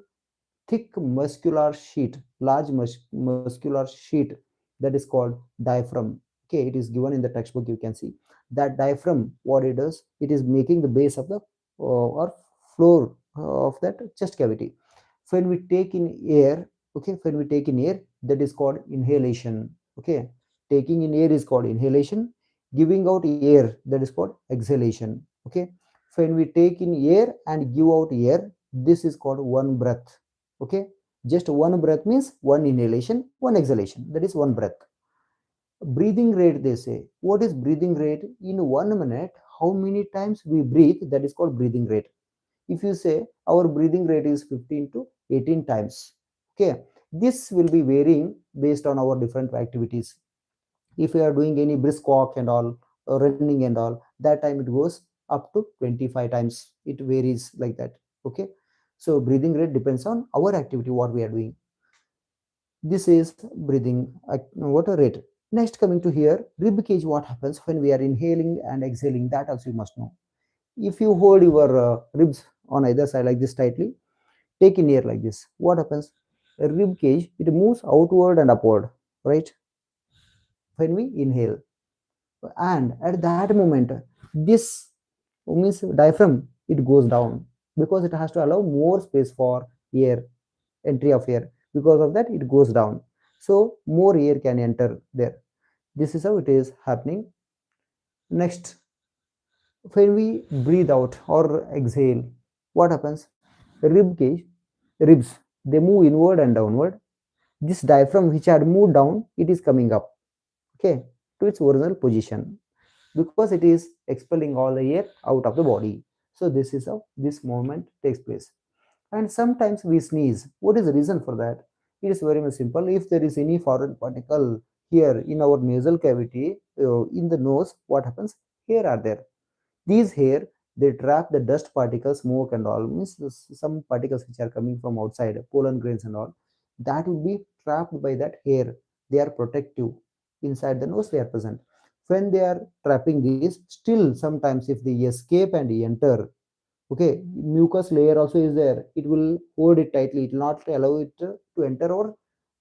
thick muscular sheet, large muscular sheet, that is called diaphragm. Okay, it is given in the textbook. You can see that diaphragm. What it does? It is making the base of the or floor of that chest cavity. When we take in air, okay, when we take in air, that is called inhalation. Okay, taking in air is called inhalation. Giving out air, that is called exhalation. Okay, when we take in air and give out air, this is called one breath. Okay, just one breath means one inhalation, one exhalation, that is one breath. Breathing rate, they say. What is breathing rate? In 1 minute, how many times we breathe, that is called breathing rate. If you say our breathing rate is 15 to 18 times, okay, this will be varying based on our different activities. If you are doing any brisk walk and all, running and all, that time it goes up to 25 times. It varies like that. Okay, so breathing rate depends on our activity, what we are doing. This is breathing water rate. Next, coming to here, rib cage, what happens when we are inhaling and exhaling, that also you must know. If you hold your ribs on either side like this tightly, take in air like this, what happens? A rib cage, it moves outward and upward, right, when we inhale. And at that moment, this means diaphragm, it goes down, because it has to allow more space for air, entry of air. Because of that, it goes down, so more air can enter there. This is how it is happening. Next, when we breathe out or exhale, what happens? Rib cage, ribs, they move inward and downward. This diaphragm which had moved down, it is coming up, okay, to its original position, because it is expelling all the air out of the body. So this is how this movement takes place. And sometimes we sneeze. What is the reason for that? It is very much simple. If there is any foreign particle here in our nasal cavity, in the nose, what happens? Hair are there. These hair, they trap the dust particles, smoke and all, means some particles which are coming from outside, pollen grains and all, that will be trapped by that hair. They are protective. Inside the nose, they are present. When they are trapping these, still sometimes if they escape and enter, okay, mucus layer also is there. It will hold it tightly. It will not allow it to enter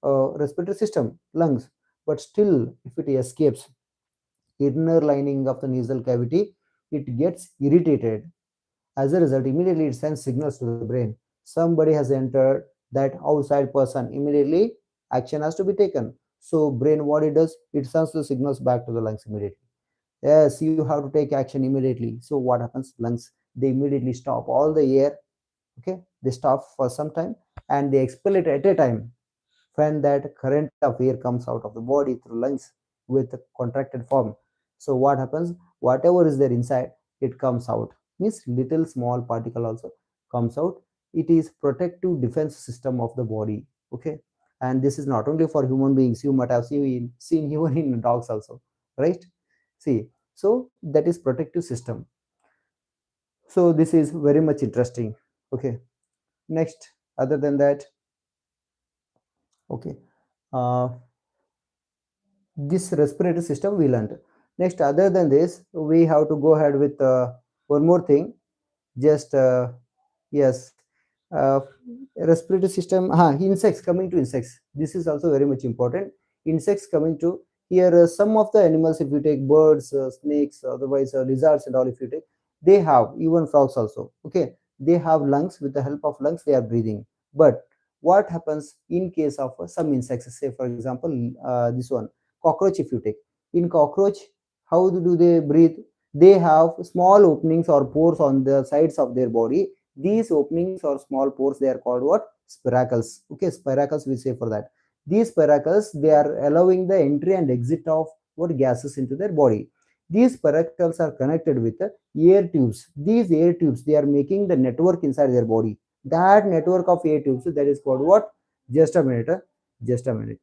our respiratory system, lungs. But still, if it escapes, inner lining of the nasal cavity, it gets irritated. As a result, immediately it sends signals to the brain. Somebody has entered, that outside person. Immediately, action has to be taken. So, brain, what it does, it sends the signals back to the lungs immediately. Yes, you have to take action immediately. So, what happens? Lungs, they immediately stop all the air. Okay, they stop for some time and they expel it at a time. When that current of air comes out of the body through lungs with contracted form, so what happens? Whatever is there inside, it comes out, means little small particle also comes out. It is protective defense system of the body. Okay, and this is not only for human beings, you might have seen even in dogs also, right? See, so that is protective system. So this is very much interesting. Okay, next, other than that, okay, uh, this respiratory system we learned. Next, other than this, we have to go ahead with one more thing. Just yes, uh, respiratory system. Insects, coming to insects. This is also very much important. Insects, coming to here, some of the animals, if you take birds, snakes, otherwise lizards and all, if you take, they have, even frogs also. Okay, they have lungs. With the help of lungs, they are breathing. But what happens in case of some insects? Say, for example, this one, cockroach. If you take, in cockroach, how do they breathe? They have small openings or pores on the sides of their body. These openings or small pores, they are called what? Spiracles. Okay, spiracles we say for that. These spiracles, they are allowing the entry and exit of what gases into their body. These spiracles are connected with the air tubes. These air tubes, they are making the network inside their body. That network of air tubes, that is called what? Just a minute. Just a minute.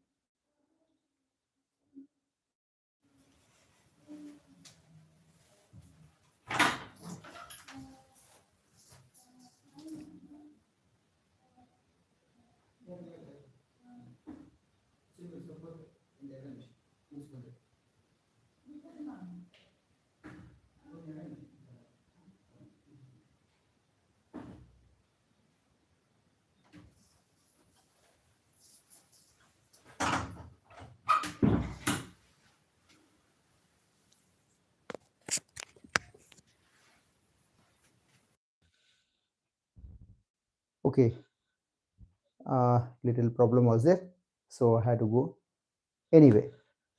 Okay, little problem was there, so I had to go. Anyway,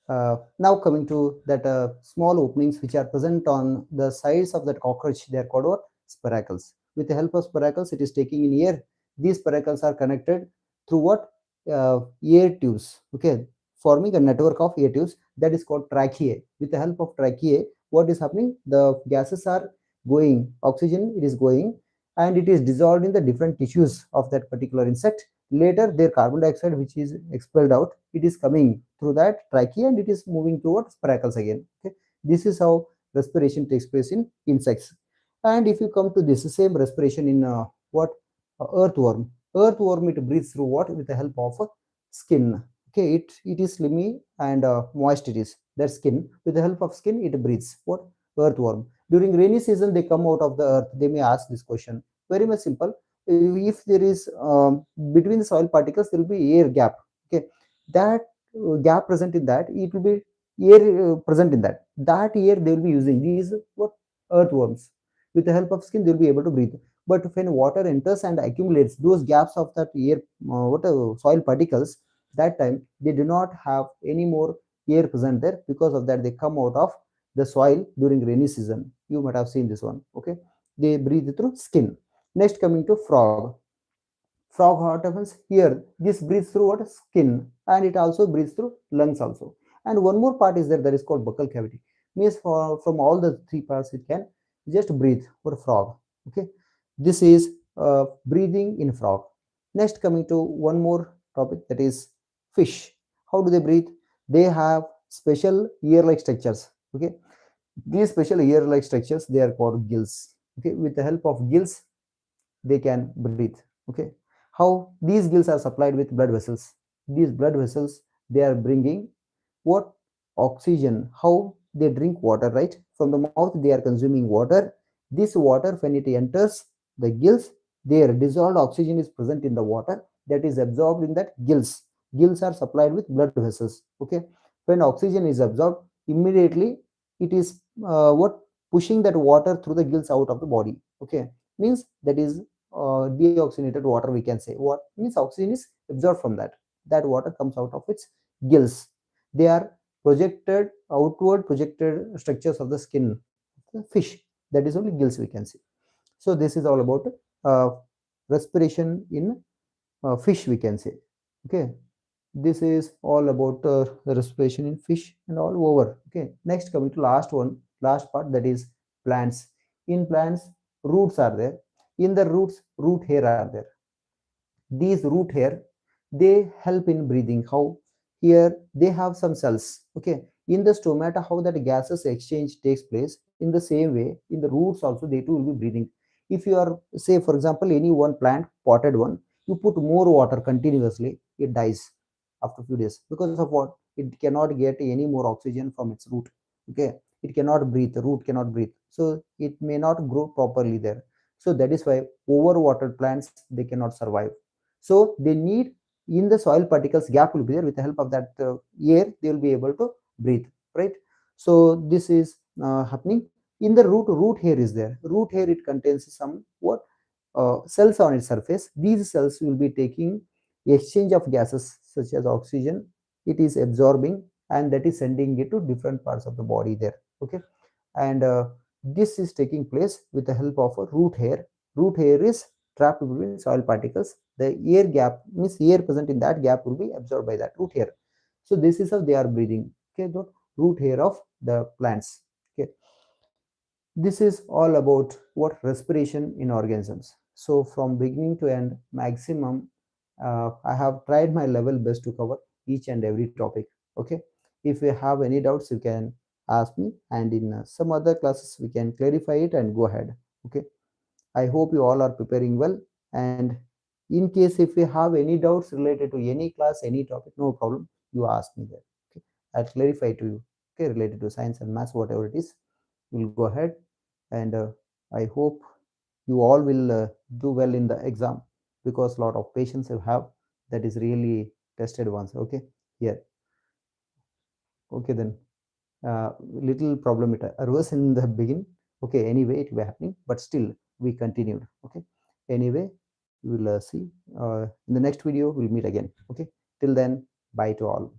Now coming to that small openings which are present on the sides of that cockroach, they are called what? Spiracles. With the help of spiracles, it is taking in air. These spiracles are connected through what? Air tubes. Okay, forming a network of air tubes that is called tracheae. With the help of tracheae, what is happening? The gases are going, oxygen it is going, and it is dissolved in the different tissues of that particular insect. Later, their carbon dioxide, which is expelled out, it is coming through that trachea and it is moving towards spiracles again. Okay, this is how respiration takes place in insects. And if you come to this same respiration in what earthworm, earthworm it breathes through what? With the help of skin. Okay, it is slimy and moist. It is their skin. With the help of skin, it breathes. What? Earthworm. During rainy season, they come out of the earth. They may ask this question. Very much simple. If there is between the soil particles, there will be air gap. Okay, that gap present in that, it will be air present in that air they will be using these what? Earthworms. With the help of skin they will be able to breathe. But when water enters and accumulates those gaps of that air, soil particles, that time they do not have any more air present there. Because of that, they come out of the soil during rainy season. You might have seen this one. Okay, they breathe through skin. Next, coming to frog. Frog, what happens here? This breathes through what? Skin, and it also breathes through lungs also. And one more part is there that is called buccal cavity. Means from all the three parts it can just breathe for frog. Okay, this is breathing in frog. Next, coming to one more topic, that is fish. How do they breathe? They have special ear-like structures. Okay, these special ear-like structures they are called gills. Okay, with the help of gills they can breathe. Okay, how these gills are supplied with blood vessels. These blood vessels, they are bringing what? Oxygen. How they drink water, right? From the mouth they are consuming water. This water, when it enters the gills, their dissolved oxygen is present in the water, that is absorbed in that gills. Gills are supplied with blood vessels. Okay, when oxygen is absorbed, immediately it is what? Pushing that water through the gills out of the body. Okay, means that is deoxygenated water, we can say. What means? Oxygen is absorbed from that water comes out of its gills. They are projected outward projected structures of the skin of the fish. That is only gills we can see. So this is all about uh, respiration in fish, we can say. Okay, this is all about the respiration in fish and all over. Okay, next, coming to last one, last part, that is plants. In plants, roots are there. In the roots, root hair are there. These root hair, they help in breathing. How? Here they have some cells. Okay, in the stomata, how that gases exchange takes place, in the same way in the roots also they too will be breathing. If you are, say for example, any one plant, potted one, you put more water continuously, it dies after a few days. Because of what? It cannot get any more oxygen from its root. Okay, it cannot breathe, the root cannot breathe, so it may not grow properly there. So that is why overwatered plants, they cannot survive. So they need, in the soil particles gap will be there. With the help of that air, they will be able to breathe, right? So this is happening. In the root hair is there. Root hair, it contains some what? Cells on its surface. These cells will be taking exchange of gases such as oxygen. It is absorbing, and that is sending it to different parts of the body there. Okay, and this is taking place with the help of a root hair. Root hair is trapped between soil particles. The air gap, means air present in that gap, will be absorbed by that root hair. So this is how they are breathing. Okay, the root hair of the plants. Okay, this is all about what? Respiration in organisms. So from beginning to end, maximum, I have tried my level best to cover each and every topic. Okay, if you have any doubts, you can ask me, and in some other classes we can clarify it and go ahead. Okay, I hope you all are preparing well. And in case if you have any doubts related to any class, any topic, no problem, you ask me there. Okay, I'll clarify to you. Okay, related to science and maths, whatever it is, we'll go ahead. And I hope you all will do well in the exam, because a lot of patience you have, that is really tested once. Okay, here. Okay, then little problem it arose in the beginning. Okay, anyway it will be happening, but still we continued. Okay, anyway we will see in the next video. We'll meet again. Okay, till then, bye to all.